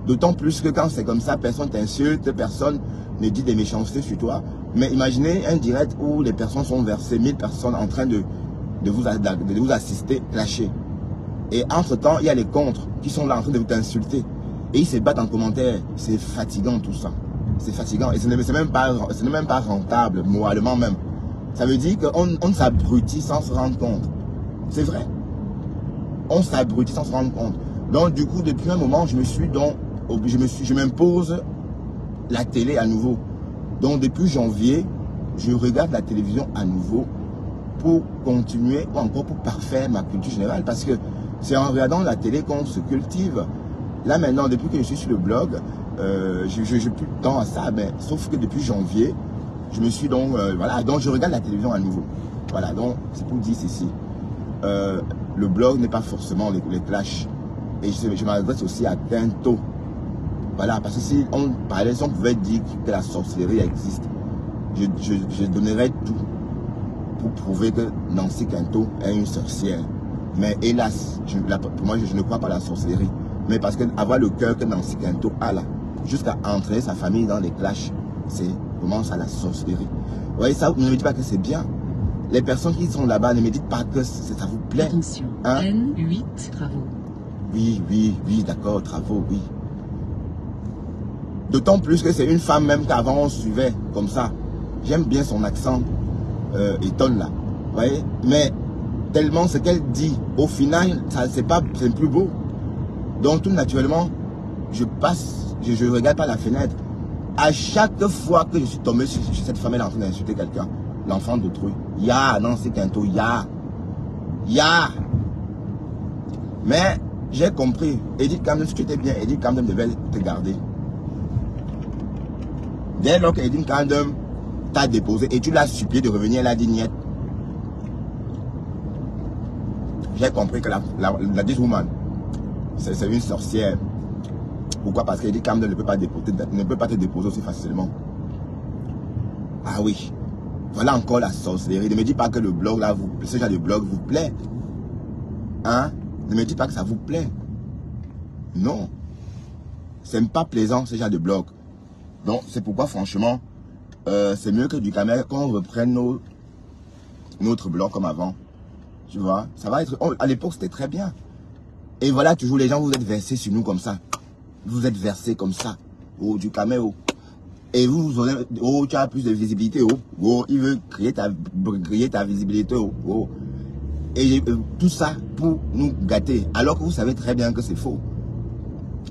D'autant plus que quand c'est comme ça, personne t'insulte, personne ne dit des méchancetés sur toi. Mais imaginez un direct où les personnes sont versées, 1000 personnes en train de vous assister, clasher. Et entre-temps, il y a les contres qui sont là en train de vous insulter. Et ils se battent en commentaire. C'est fatigant tout ça. C'est fatigant. Et ce n'est même pas rentable, moralement même. Ça veut dire qu'on s'abrutit sans se rendre compte. C'est vrai. On s'abrutit sans se rendre compte. Donc du coup, depuis un moment, je m'impose la télé à nouveau. Donc depuis janvier, je regarde la télévision à nouveau pour continuer ou encore pour parfaire ma culture générale. Parce que c'est en regardant la télé qu'on se cultive. Là maintenant, depuis que je suis sur le blog, je n'ai plus de temps à ça. Mais sauf que depuis janvier, je me suis donc, voilà, donc je regarde la télévision à nouveau. Voilà, donc c'est pour dire ceci. le blog n'est pas forcément les clashs. Et je m'adresse aussi à Quinto. Voilà, parce que si on parlait, si on pouvait dire que la sorcellerie existe, je donnerais tout pour prouver que Nancy Quinto est une sorcière. Mais hélas, pour moi, je ne crois pas à la sorcellerie. Mais parce que avoir le cœur que Nancy Quinto a là, jusqu'à entraîner sa famille dans les clashs, c'est vraiment ça la sorcellerie. Vous voyez ça, ne me dites pas que c'est bien. Les personnes qui sont là-bas, ne me dites pas que ça vous plaît. Attention, hein? N8, travaux. Oui, d'accord, travaux, oui. D'autant plus que c'est une femme même qu'avant on suivait comme ça. J'aime bien son accent étonne là. Vous voyez? Mais tellement ce qu'elle dit, au final, c'est plus beau. Donc tout naturellement, je passe, je regarde par la fenêtre. À chaque fois que je suis tombé sur cette femme, elle est en train d'insulter quelqu'un, l'enfant d'autrui. Non, c'est Quinto, Mais j'ai compris. Edith Camden, si tu étais bien, Edith Camden devait te garder. Dès lors qu'Edith Camden t'a déposé et tu l'as supplié de revenir, elle a dit niet. J'ai compris que this woman, c'est une sorcière. Pourquoi? Parce qu'Edith Camden ne peut pas te déposer aussi facilement. Ah oui. Voilà encore la sorcellerie. Ne me dis pas que le blog là, ce genre de blog vous plaît. Hein? Ne me dis pas que ça vous plaît. Non. C'est pas plaisant ce genre de blog. Donc c'est pourquoi franchement, c'est mieux que du Ducamel qu'on reprenne notre blog comme avant. Tu vois, ça va être... à l'époque c'était très bien. Et voilà, toujours les gens vous êtes versés sur nous comme ça. Vous êtes versés comme ça. Oh, Ducamel, oh. Et vous aurez... Oh, tu as plus de visibilité, oh. Oh, il veut créer ta visibilité, oh. Oh. Et tout ça pour nous gâter. Alors que vous savez très bien que c'est faux.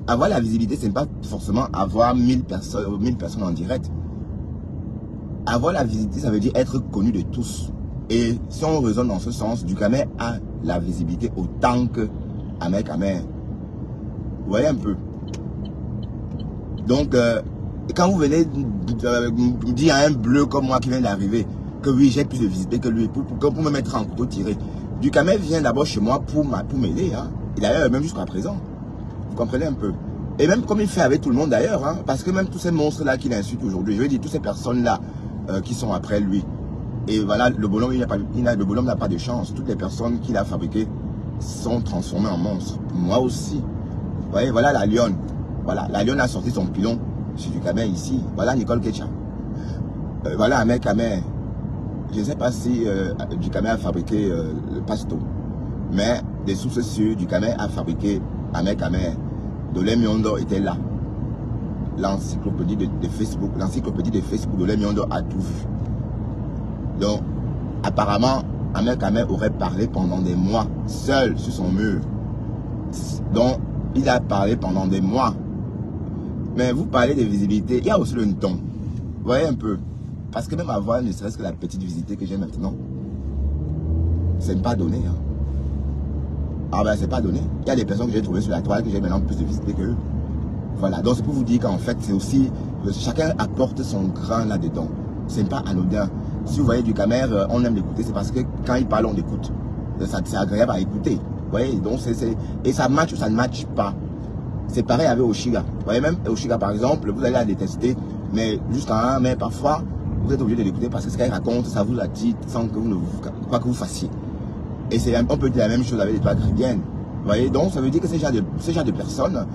Avoir la visibilité, ce n'est pas forcément avoir 1000 personnes en direct. Avoir la visibilité, ça veut dire être connu de tous. Et si on raisonne dans ce sens, Ducamel a la visibilité autant que Ahmed Kamer. Vous voyez un peu. Donc, quand vous venez dire à un bleu comme moi qui vient d'arriver que oui, j'ai plus de visibilité que lui, pour me mettre en couteau tiré. Ducamel vient d'abord chez moi pour m'aider. Hein. Il a même jusqu'à présent. Vous comprenez un peu. Et même comme il fait avec tout le monde d'ailleurs. Hein, parce que même tous ces monstres-là qu'il insulte aujourd'hui, je veux dire, toutes ces personnes-là qui sont après lui. Et voilà, le bonhomme n'a pas de chance. Toutes les personnes qu'il a fabriquées sont transformées en monstres. Moi aussi. Vous voyez, voilà la lionne. Voilà, la lionne a sorti son pilon sur Ducamel ici. Voilà Nicole Ketcha. Voilà Ahmed Kamer. Je ne sais pas si Ducamel a fabriqué le pasto. Mais des sources sûres, Ducamel a fabriqué Ahmed Kamer. Dolem Yondo était là. L'encyclopédie de Facebook, Dolem Yondo a tout vu. Donc, apparemment, Ahmed Kamer aurait parlé pendant des mois, seul sur son mur. Donc, il a parlé pendant des mois. Mais vous parlez de visibilité, il y a aussi le ton. Vous voyez un peu. Parce que même avoir ne serait-ce que la petite visibilité que j'ai maintenant, c'est pas donné. Hein. Ah ben c'est pas donné. Il y a des personnes que j'ai trouvées sur la toile que j'ai maintenant plus de visibilité qu'eux. Voilà, donc c'est pour vous dire qu'en fait c'est aussi, chacun apporte son grain là-dedans. C'est pas anodin. Si vous voyez Ducamel, on aime l'écouter, c'est parce que quand il parle on l'écoute. C'est agréable à écouter. Vous voyez, donc et ça match ou ça ne match pas. C'est pareil avec Oshiga. Vous voyez, même Oshiga par exemple, vous allez la détester, mais mais parfois vous êtes obligé de l'écouter parce que ce qu'elle raconte, ça vous attire sans que quoi que vous fassiez. Et on peut dire la même chose avec les toiles chrétiennes. Vous voyez, donc ça veut dire que ces gens de personnes,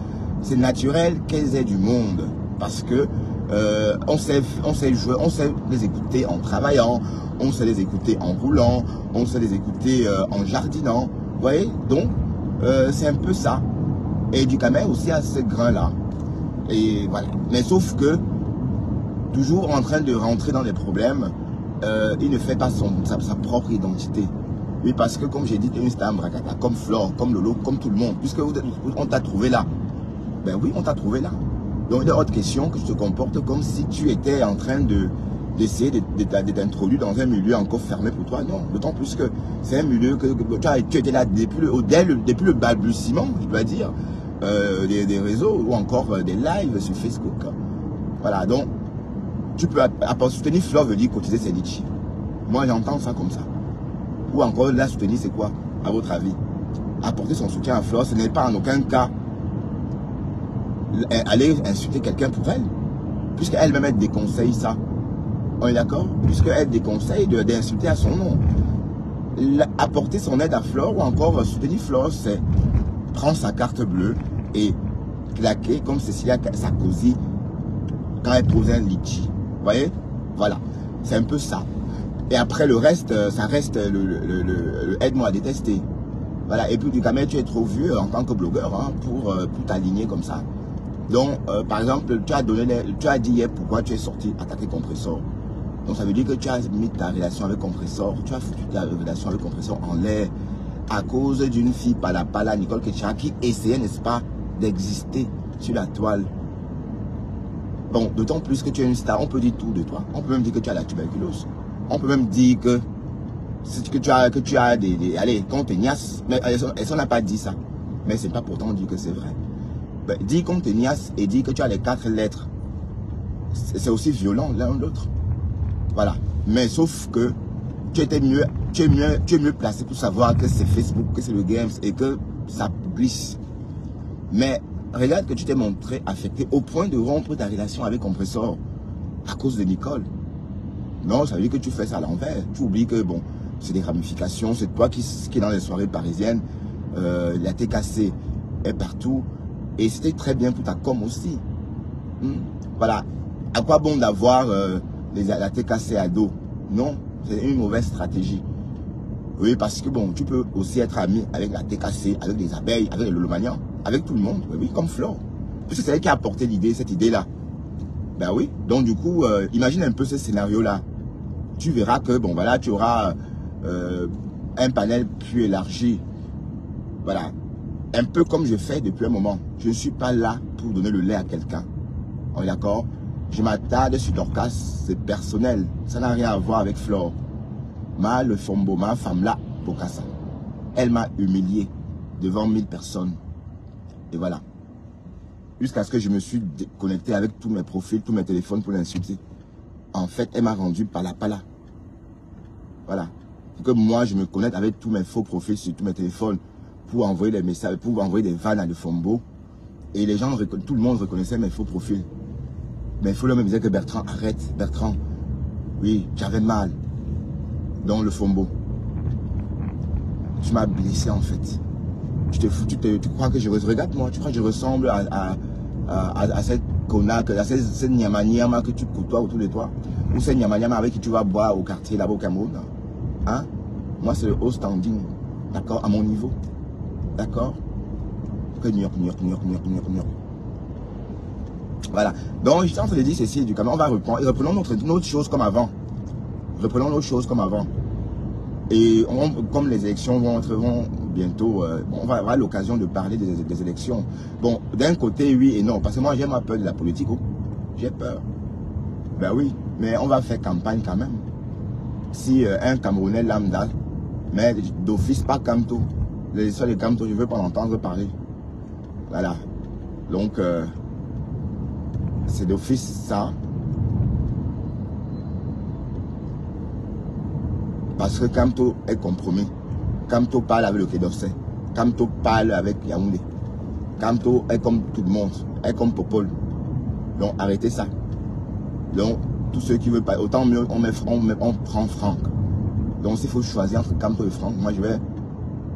c'est naturel qu'elles aient du monde. Parce que on sait jouer, on sait les écouter en travaillant, on sait les écouter en roulant, on sait les écouter en jardinant. Vous voyez, donc c'est un peu ça. Et Ducamel aussi a ce grain-là. Et voilà. Mais sauf que, toujours en train de rentrer dans les problèmes, il ne fait pas sa propre identité. Oui, parce que comme j'ai dit, une star Mbrakata, comme Flore, comme Lolo, comme tout le monde, puisque on t'a trouvé là. Ben oui, on t'a trouvé là. Donc il y a autre question que tu te comportes comme si tu étais en train d'essayer de t'introduire dans un milieu encore fermé pour toi. Non, d'autant plus que c'est un milieu que tu étais là depuis le balbutiement, je dois dire, des réseaux ou encore des lives sur Facebook. Voilà, donc tu peux soutenir Flore veut dire cotiser ses litchis. Moi j'entends ça comme ça. Ou encore la soutenir c'est quoi à votre avis? apporter son soutien à Flore, ce n'est pas en aucun cas aller insulter quelqu'un pour elle. Puisqu'elle-même déconseille ça. On est d'accord? Puisqu'elle déconseille d'insulter à son nom. Apporter son aide à Flore ou encore soutenir Flore, c'est prendre sa carte bleue et claquer comme Cecilia Sarkozy quand elle pose un litchi. Vous voyez? Voilà. C'est un peu ça. Et après le reste, ça reste le aide-moi à détester. Voilà. Et puis du Kamel, tu es trop vieux en tant que blogueur hein, pour t'aligner comme ça. Donc, par exemple, tu as dit hier pourquoi tu es sorti attaquer Compressor. Donc ça veut dire que tu as mis ta relation avec Compressor, tu as foutu ta relation avec Compressor en l'air à cause d'une fille pala Nicole Ketcha qui essayait, n'est-ce pas, d'exister sur la toile. Bon, d'autant plus que tu es une star, on peut dire tout de toi. On peut même dire que tu as la tuberculose. On peut même dire que tu as des allez, qu'on te niasse. Mais elles n'a pas dit ça. Mais c'est pas pourtant dire que c'est vrai. Ben, dis qu'on te niasse et dis que tu as les 4 lettres. C'est aussi violent l'un ou l'autre. Voilà. Mais sauf que tu es mieux placé pour savoir que c'est Facebook, que c'est le Games et que ça glisse. Mais regarde que tu t'es montré affecté au point de rompre ta relation avec Compressor à cause de Nicole. Non, ça veut dire que tu fais ça à l'envers. Tu oublies que bon, c'est des ramifications. C'est toi qui est dans les soirées parisiennes. La TKC est partout. Et c'était très bien pour ta com aussi. Voilà. À quoi bon d'avoir la TKC à dos? Non, c'est une mauvaise stratégie. Oui, parce que bon, tu peux aussi être ami avec la TKC, avec les abeilles, avec les Lolomanians, avec tout le monde. Oui, comme Flore. Parce que c'est elle qui a apporté cette idée-là. Ben oui. Donc du coup, imagine un peu ce scénario-là. Tu verras que, bon, voilà, tu auras un panel plus élargi. Voilà. Un peu comme je fais depuis un moment. Je ne suis pas là pour donner le lait à quelqu'un. On est d'accord? Je m'attarde sur Dorcas, c'est personnel. Ça n'a rien à voir avec Flore. Le Fombo, ma femme là, Bokassa. Elle m'a humilié devant 1000 personnes. Et voilà. Jusqu'à ce que je me suis connecté avec tous mes profils, tous mes téléphones pour l'insulter. En fait, elle m'a rendu pala. Voilà. Pour que moi, je me connecte avec tous mes faux profils sur tous mes téléphones pour envoyer des messages, pour envoyer des vannes à le Fombo. Et les gens, tout le monde reconnaissait mes faux profils. Mais il faut me dire que Bertrand, arrête, Bertrand. Oui, j'avais mal. Dans le Fombo. Tu m'as blessé en fait. Tu crois que je regarde-moi, tu crois que je ressemble à cette connasse, à cette nyama que tu côtoies autour de toi? Ou cette nyama avec qui tu vas boire au quartier là-bas au Cameroun? Hein? Moi c'est le haut standing. D'accord? À mon niveau. D'accord? Voilà. Donc, j'étais en train de dire ceci du Cameroun. On va reprendre. Et reprenons notre chose comme avant. Reprenons nos choses comme avant. Et comme les élections vont bientôt, on va avoir l'occasion de parler des élections. Bon, d'un côté, oui et non. Parce que moi, j'ai ma peur de la politique. Oh. J'ai peur. Ben oui, mais on va faire campagne quand même. Si un Camerounais lambda, mais d'office pas Camto. Les seuls de Camto, je ne veux pas l'entendre parler. Voilà. Donc, c'est d'office ça. Parce que Camto est compromis. Camto parle avec le Quai d'Orsay. Camto parle avec Yaoundé. Camto est comme tout le monde. Est comme Popol. Donc arrêtez ça. Donc tous ceux qui veulent pas, autant mieux on prend Franck. Donc s'il faut choisir entre Camto et Franck, moi je vais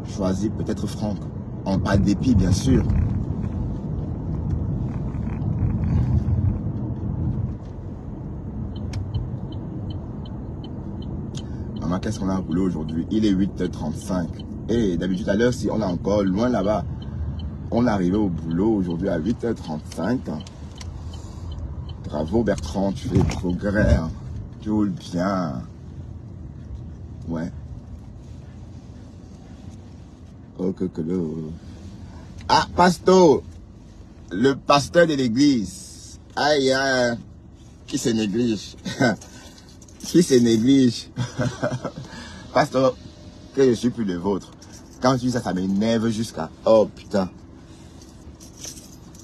choisir peut-être Franck. En pas de dépit bien sûr. Qu'est-ce qu'on a roulé aujourd'hui? Il est 8h35. Et d'habitude à l'heure, si on est encore loin là-bas, on est arrivé au boulot aujourd'hui à 8h35. Bravo Bertrand, tu fais des progrès. Hein. Tu roules bien. Ouais. Oh, ah, Pasto, le pasteur de l'église. Aïe, aïe. Qui se néglige? Qui se néglige? Pasteur, que je suis plus le vôtre. Quand tu dis ça, ça m'énerve jusqu'à... Oh putain.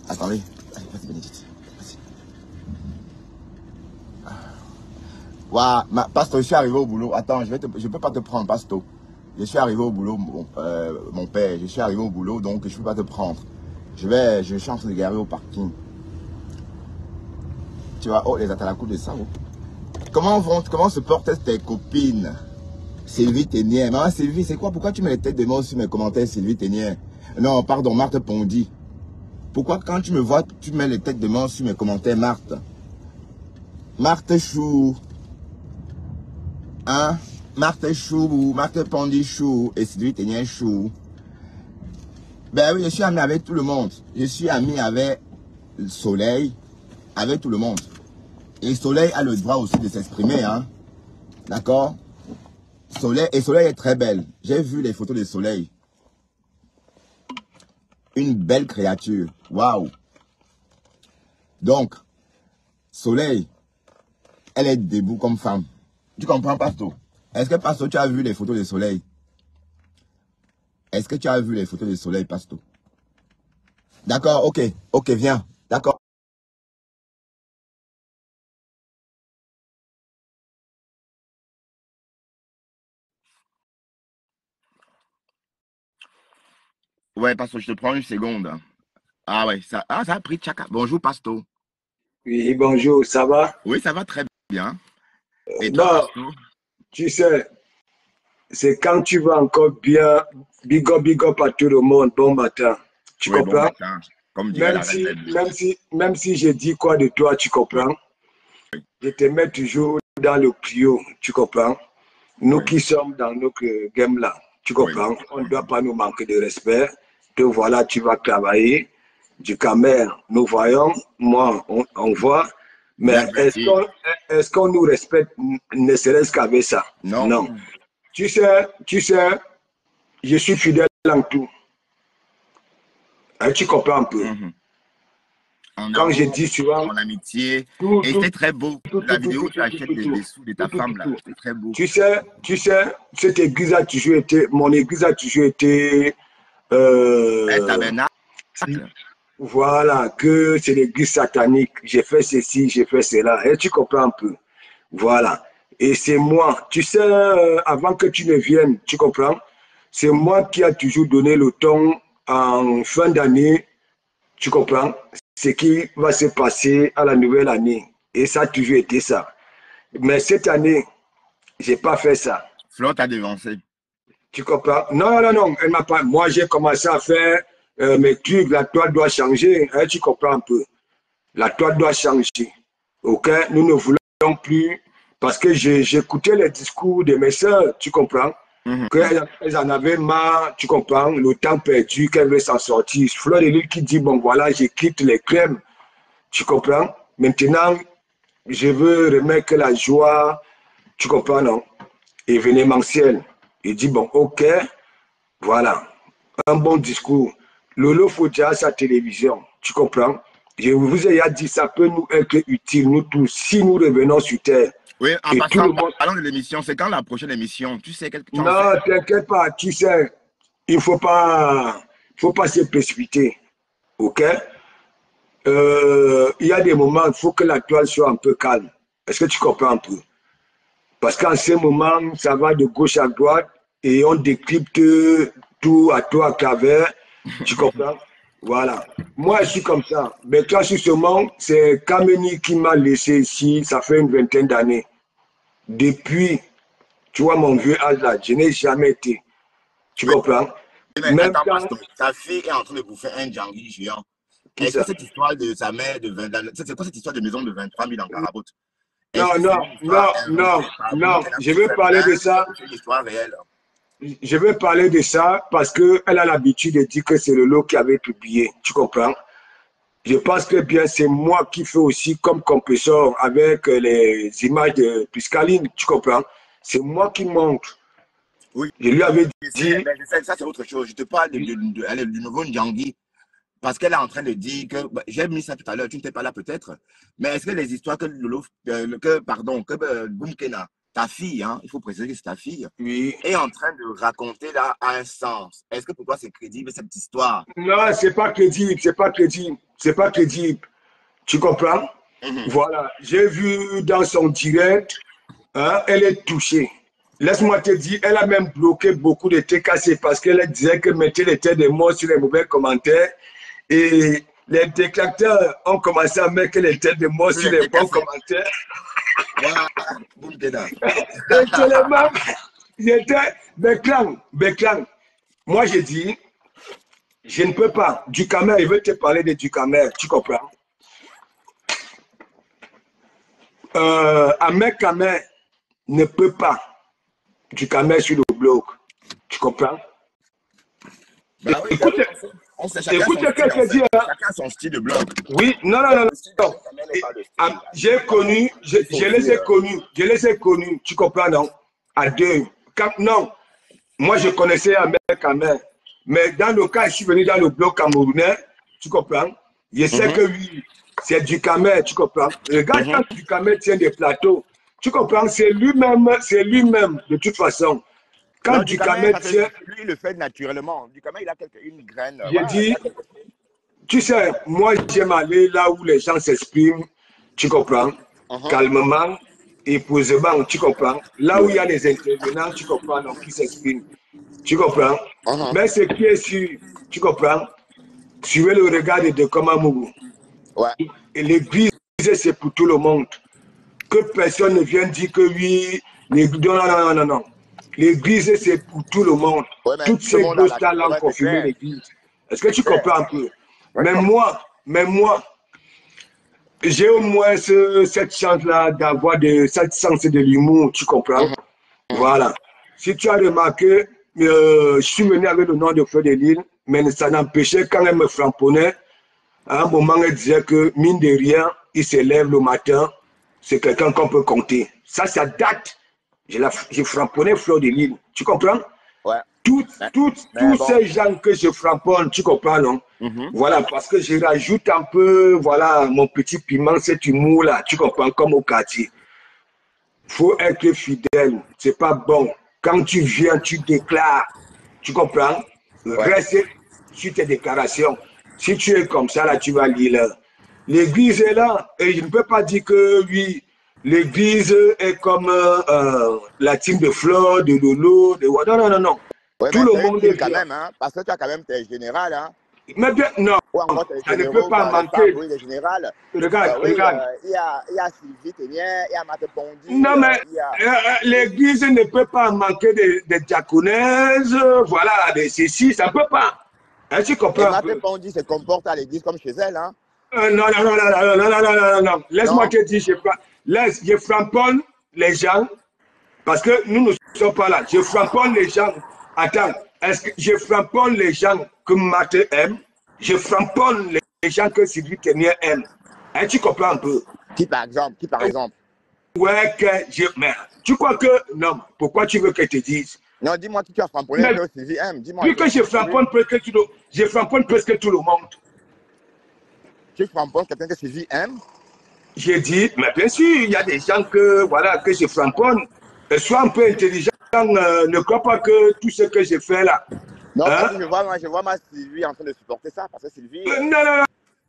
Attendez. Allez, vas-y Bénédicte. Vas-y. Waouh, Pasteur, je suis arrivé au boulot. Attends, je peux pas te prendre, Pasteur. je suis arrivé au boulot, mon père, je suis arrivé au boulot, donc je ne peux pas te prendre. Je suis en train de garer au parking. Tu vois, oh, les atalakou de ça. Oh. Comment se portent tes copines? Sylvie Ténière. Maman Sylvie, c'est quoi? Pourquoi tu mets les têtes de mort sur mes commentaires, Sylvie Ténière? Non, pardon, Marthe Pondy. Pourquoi quand tu me vois, tu mets les têtes de mort sur mes commentaires, Marthe? Marthe Chou. Hein? Marthe Chou, Marthe Pondy Chou et Sylvie Ténière Chou. Ben oui, je suis ami avec tout le monde. Je suis ami avec le Soleil, avec tout le monde. Et Soleil a le droit aussi de s'exprimer, hein? D'accord? Soleil est très belle. J'ai vu les photos de Soleil. Une belle créature. Waouh. Donc, Soleil, elle est debout comme femme. Tu comprends, Pasto? Est-ce que, Pasto, tu as vu les photos de Soleil? Est-ce que tu as vu les photos de Soleil, Pasto? D'accord, ok. Ok, viens. D'accord. Ouais, Pasto, je te prends une seconde. Ah ouais, ça a pris Tchaka. Bonjour, Pasto. Oui, bonjour, ça va? Oui, ça va très bien. Et toi, Non, Pasto? tu sais, c'est quand tu vas encore bien, big up à tout le monde, bon matin. Tu Oui, bon comprends? matin. Comme dirait la reine Belle. Même si je dis quoi de toi, tu Oui, comprends? Je te mets toujours dans le prio, tu comprends? Nous oui, qui sommes dans notre game là, tu oui, comprends? On ne oui. doit pas nous manquer de respect. Te voilà, tu vas travailler. Du Camer, nous voyons, moi, on voit. Mais Bien gentil. est-ce qu'on nous respecte, ne serait-ce qu'avec ça? Non. Non. Tu sais, je suis fidèle en tout. Hein, tu comprends un peu. Mhm. En Quand je amour, dis souvent, en amitié. tout, Et tout, c'est très beau. tout, La tout, tout, vidéo tout, où tu tout, tout, achètes tout, les tout, dessous de tout, ta tout, femme tout, là. tout. C'est très beau. Tu sais, cette église a toujours été, mon église a toujours été, Un euh, tabernacle. voilà, que c'est l'église satanique. J'ai fait ceci, j'ai fait cela. Et tu comprends un peu. Voilà. Et c'est moi. Tu sais, avant que tu ne viennes, tu comprends? C'est moi qui a toujours donné le ton en fin d'année. Tu comprends? Ce qui va se passer à la nouvelle année. Et ça a toujours été ça. Mais cette année, j'ai pas fait ça. Flo t'a devancé. Tu comprends? Non, non, non. Elle m'a pas. Moi, j'ai commencé à faire mes trucs. La toile doit changer. Hein, tu comprends un peu? La toile doit changer. OK? Nous ne voulons plus. Parce que j'écoutais les discours de mes soeurs. Tu comprends? Mhm. Qu'elles en avaient marre, tu comprends, le temps perdu, qu'elles veulent s'en sortir. Fleur de Lille qui dit, bon voilà, je quitte les crèmes, tu comprends. Maintenant, je veux remettre la joie, tu comprends, non, événementielle. Il dit, bon, ok, voilà, un bon discours. Lolo Fodia, sa télévision, tu comprends. Je vous ai dit, ça peut nous être utile, nous tous, si nous revenons sur Terre. Oui, en Et tout passant, le monde... parlons de l'émission. C'est quand la prochaine émission? Tu sais, tu en sais? Non, t'inquiète pas, tu sais, il ne faut pas se précipiter. OK? Il y a des moments, il faut que la toile soit un peu calme. Est-ce que tu comprends un peu? Parce qu'en ce moment, ça va de gauche à droite et on décrypte tout à toi à travers. Tu comprends? Voilà. Moi, je suis comme ça. Mais toi, justement, c'est Kameni qui m'a laissé ici, ça fait une vingtaine d'années. Depuis, tu vois, mon vieux âge là, je n'ai jamais été. Tu Oui, comprends? mais Même attends, quand... Pastor. Ta fille est en train de bouffer un Djangui géant. Qui Est-ce que ça? cette histoire de sa mère de 20 c'est quoi cette histoire de maison de 23 000 en Carabote? Est-ce Non, que c'est non, une histoire non, non, inventée par non. Boumkela Je pour veux faire parler de buzz ça. ou c'est une histoire réelle? Je veux parler de ça parce qu'elle a l'habitude de dire que c'est le lot qui avait publié. Tu comprends? Je pense que bien c'est moi qui fais aussi comme compresseur avec les images de Piscaline. Tu comprends? C'est moi qui montre. Oui, Je lui avais dit, je sais, ça c'est autre chose. Je te parle allez, du nouveau Djangui. Parce qu'elle est en train de dire que, bah, j'ai mis ça tout à l'heure, tu n'étais pas là peut-être, mais est-ce que les histoires que Lolo, que Boumkena, ta fille, hein, il faut préciser que c'est ta fille, oui. est en train de raconter là a un sens? Est-ce que pour toi c'est crédible cette histoire? Non, c'est pas crédible, c'est pas crédible, c'est pas crédible. Tu comprends? Mhm. Voilà. J'ai vu dans son direct, hein, elle est touchée. laisse-moi te dire, elle a même bloqué beaucoup de TKC parce qu'elle disait que mettait les têtes de mots sur les mauvais commentaires. Et les détracteurs ont commencé à mettre les têtes de mots sur les bons commentaires. Voilà, boum, t'es là. Et tellement, j'étais Beklang. Moi, j'ai dit, je ne peux pas. Ducamer, il veut te parler de Ducamer, tu comprends? Ahmed Kamer ne peut pas Ducamer sur le blog. Tu comprends? Bah oui, Écoute, on sait chacun écoute son ce que style, je te dis. Hein. chacun son style de blog. Oui, non. J'ai connu, je les ai connus, tu comprends, non? À deux. Non, moi je connaissais Ahmed Kamer. Mais dans le cas, je suis venu dans le blog camerounais, tu comprends? Je sais que oui, c'est Ducamer, tu comprends? Regarde quand Ducamer tient des plateaux, tu comprends? C'est lui-même, de toute façon. Quand Ducamer tient... Lui, il le fait naturellement. Ducamer, il a une graine. J'ai dit, tu sais, moi j'aime aller là où les gens s'expriment, tu comprends? Calmement et posément, tu comprends? Là où il y a les intervenants, tu comprends, donc qui s'expriment. Tu comprends? Mais ce qui est sûr, tu comprends? Suivez le regard de Komamougou. Ouais. Et l'église, c'est pour tout le monde. Que personne ne vienne dire que oui, non. L'église, c'est pour tout le monde. Ouais, toutes ces gosses-là ont confirmé l'église. Est-ce que tu comprends un peu? Mais moi, j'ai au moins cette chance-là d'avoir cette sens de l'humour, tu comprends? Voilà. Si tu as remarqué, je suis venu avec le nom de Fleur de Lille, mais ça n'empêchait quand elle me frapponnait. À un moment, elle disait que, mine de rien, il se lève le matin, c'est quelqu'un qu'on peut compter. Ça date. J'ai framponné Fleur de Lille. Tu comprends? Ouais. Tous ces gens que je framponne, tu comprends, non? Voilà, parce que je rajoute un peu, voilà, mon petit piment, cet humour-là, tu comprends, comme au quartier. Faut être fidèle, c'est pas bon. Quand tu viens, tu déclares, tu comprends? Reste sur tes déclarations. Si tu es comme ça, là, tu vas lire. L'église est là, et je ne peux pas dire que oui, l'église est comme la team de Fleur, de Lolo, de... Non. Ouais, tout le monde est quand même, hein, parce que tu as quand même tes générales, hein. Mais bien, non, ça ne peut pas manquer. Oui, les générales. Regarde. Il y a Sylvie Ténière, il y a Maté Pondi. Non, mais l'église ne peut pas manquer de diaconaises, voilà, de ceci, ça ne peut pas. Hein, tu comprends? Maté Pondi se comporte à l'église comme chez elle, hein. Non. Laisse-moi te dire, je framponne les gens, parce que nous ne sommes pas là. Je framponne les gens. Attends, est-ce que je framponne les gens que Maté aime? Je framponne les gens que Sylvie Ténière aime. Hein, tu comprends un peu? Qui par exemple? Ouais, mais tu crois que... Non, pourquoi tu veux que je te dise? Non, dis-moi qui tu as framponné que Sylvie aime. Dis-moi. Vu que je framponne presque tout le monde. Tu framponnes quelqu'un que Sylvie aime? J'ai dit, mais bien sûr, il y a des gens que je framponne. Sois un peu intelligent, ne crois pas que tout ce que j'ai fait là. Non, je vois ma Sylvie en train de supporter ça, parce que Sylvie...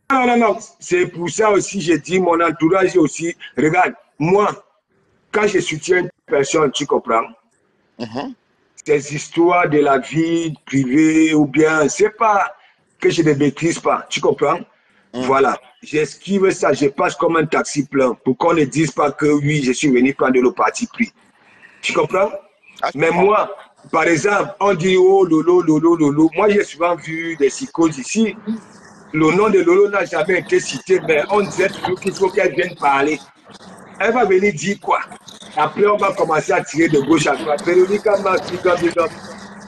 Non. C'est pour ça aussi, j'ai dit, mon entourage aussi. Regarde, moi, quand je soutiens une personne, tu comprends? Ces histoires de la vie privée ou bien, c'est pas que je ne maîtrise pas, tu comprends? Voilà, j'esquive ça, je passe comme un taxi plein pour qu'on ne dise pas que oui, je suis venu prendre le parti pris. Tu comprends? Mais moi, par exemple, on dit oh Lolo. Moi, j'ai souvent vu des psychoses ici. Le nom de Lolo n'a jamais été cité, mais on disait toujours qu'il faut qu'elle vienne parler. Elle va venir dire quoi? Après, on va commencer à tirer de gauche à droite.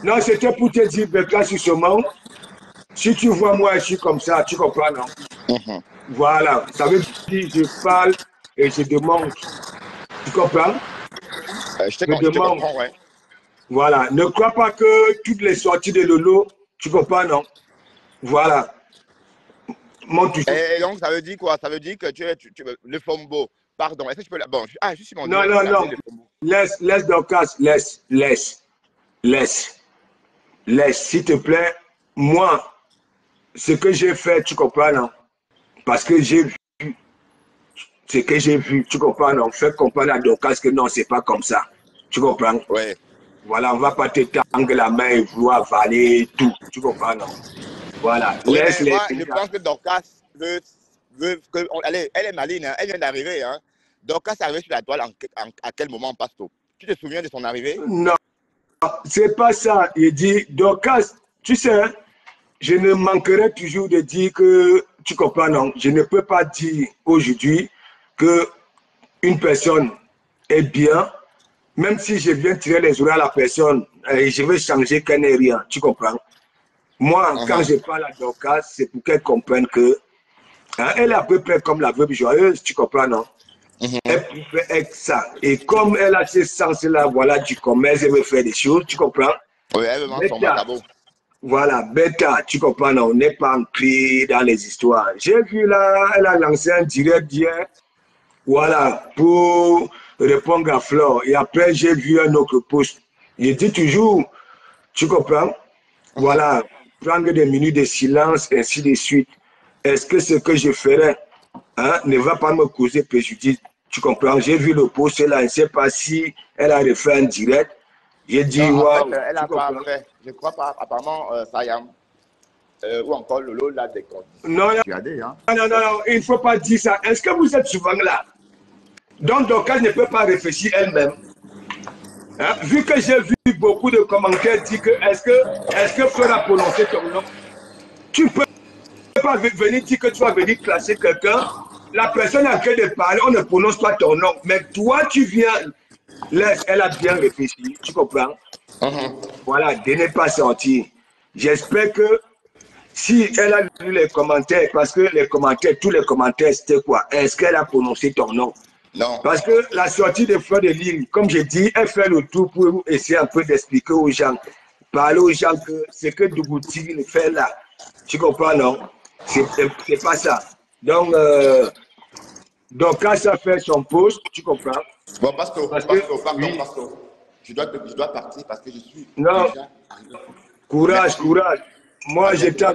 Non, c'était pour te dire, Bekla, sur ce moment, si tu vois moi, je suis comme ça, tu comprends, non? Voilà, ça veut dire que je parle et je demande. Tu comprends? Je te comprends, ouais. Voilà, ne crois pas que toutes les sorties de Lolo, tu comprends, non? Voilà. Et donc, ça veut dire quoi? Ça veut dire que tu le fombo. Pardon, est-ce que tu peux... Bon, je suis mon... Non. Laisse Dorcas, laisse. S'il te plaît. Moi, ce que j'ai fait, tu comprends, non? Parce que j'ai vu ce que j'ai vu, tu comprends, non? Fais comprendre à Dorcas que non, c'est pas comme ça. Tu comprends? Ouais. Voilà, on ne va pas te tendre la main et vouloir avaler tout. Tu comprends, non? Voilà, Oui, laisse mais les moi, je pense que Dorcas elle est maligne, hein. Elle vient d'arriver. Hein. Dorcas est arrivée sur la toile à quel moment, Pasto? Tu te souviens de son arrivée? Non, c'est pas ça. Il dit, Dorcas, tu sais, je ne manquerai toujours de dire que, tu comprends, non? Je ne peux pas dire aujourd'hui que une personne est bien, même si je viens tirer les oreilles à la personne et je veux changer qu'elle n'est rien. Tu comprends? Moi, quand je parle à Dorcas, c'est pour qu'elle comprenne que hein, elle est à peu près comme la veuve joyeuse, tu comprends, non? Elle pouvait être ça. Et comme elle a ce sens-là, voilà, du commerce, elle veut faire des choses, tu comprends? Oui, elle veut vendre son macabo. Voilà, bêta, tu comprends, non? On n'est pas ancré dans les histoires. J'ai vu là, elle a lancé un direct hier, voilà, pour répondre à Flore. Et après, j'ai vu un autre post. Je dis toujours, tu comprends? Voilà, prendre des minutes de silence, ainsi de suite. Est-ce que ce que je ferais hein, ne va pas me causer préjudice? Tu comprends? J'ai vu le post là, je ne sais pas si elle a refait un direct. J'ai dit, Non, en waouh, fait, elle tu n'a pas comprends? fait. Je crois pas, apparemment, Sayam. Ou encore Lolo l'a déconné. Non, Regardez, hein. non, il ne faut pas dire ça. Est-ce que vous êtes souvent là? Donc, Dorcas ne peut pas réfléchir elle-même. Hein? Vu que j'ai vu beaucoup de commentaires dire que est-ce que Fleur a prononcé ton nom? Tu ne peux pas venir dire que tu vas venir classer quelqu'un. La personne est en train de parler, on ne prononce pas ton nom. Mais toi, tu viens, laisse, elle a bien réfléchi, tu comprends? Voilà, de ne pas sortir. J'espère que si elle a lu les commentaires, parce que les commentaires, tous les commentaires, c'était quoi? Est-ce qu'elle a prononcé ton nom? Non. Parce que la sortie de Fleur de Lille, comme je dis, elle fait le tout pour essayer un peu d'expliquer aux gens, parler aux gens que ce que Dougouti fait là, tu comprends, non? C'est pas ça. Donc, quand ça fait son poste, tu comprends? Bon, Pasto, Oui, je dois partir parce que je suis non, déjà arrivé. courage, Merci. courage. À Moi, bientôt. j'étais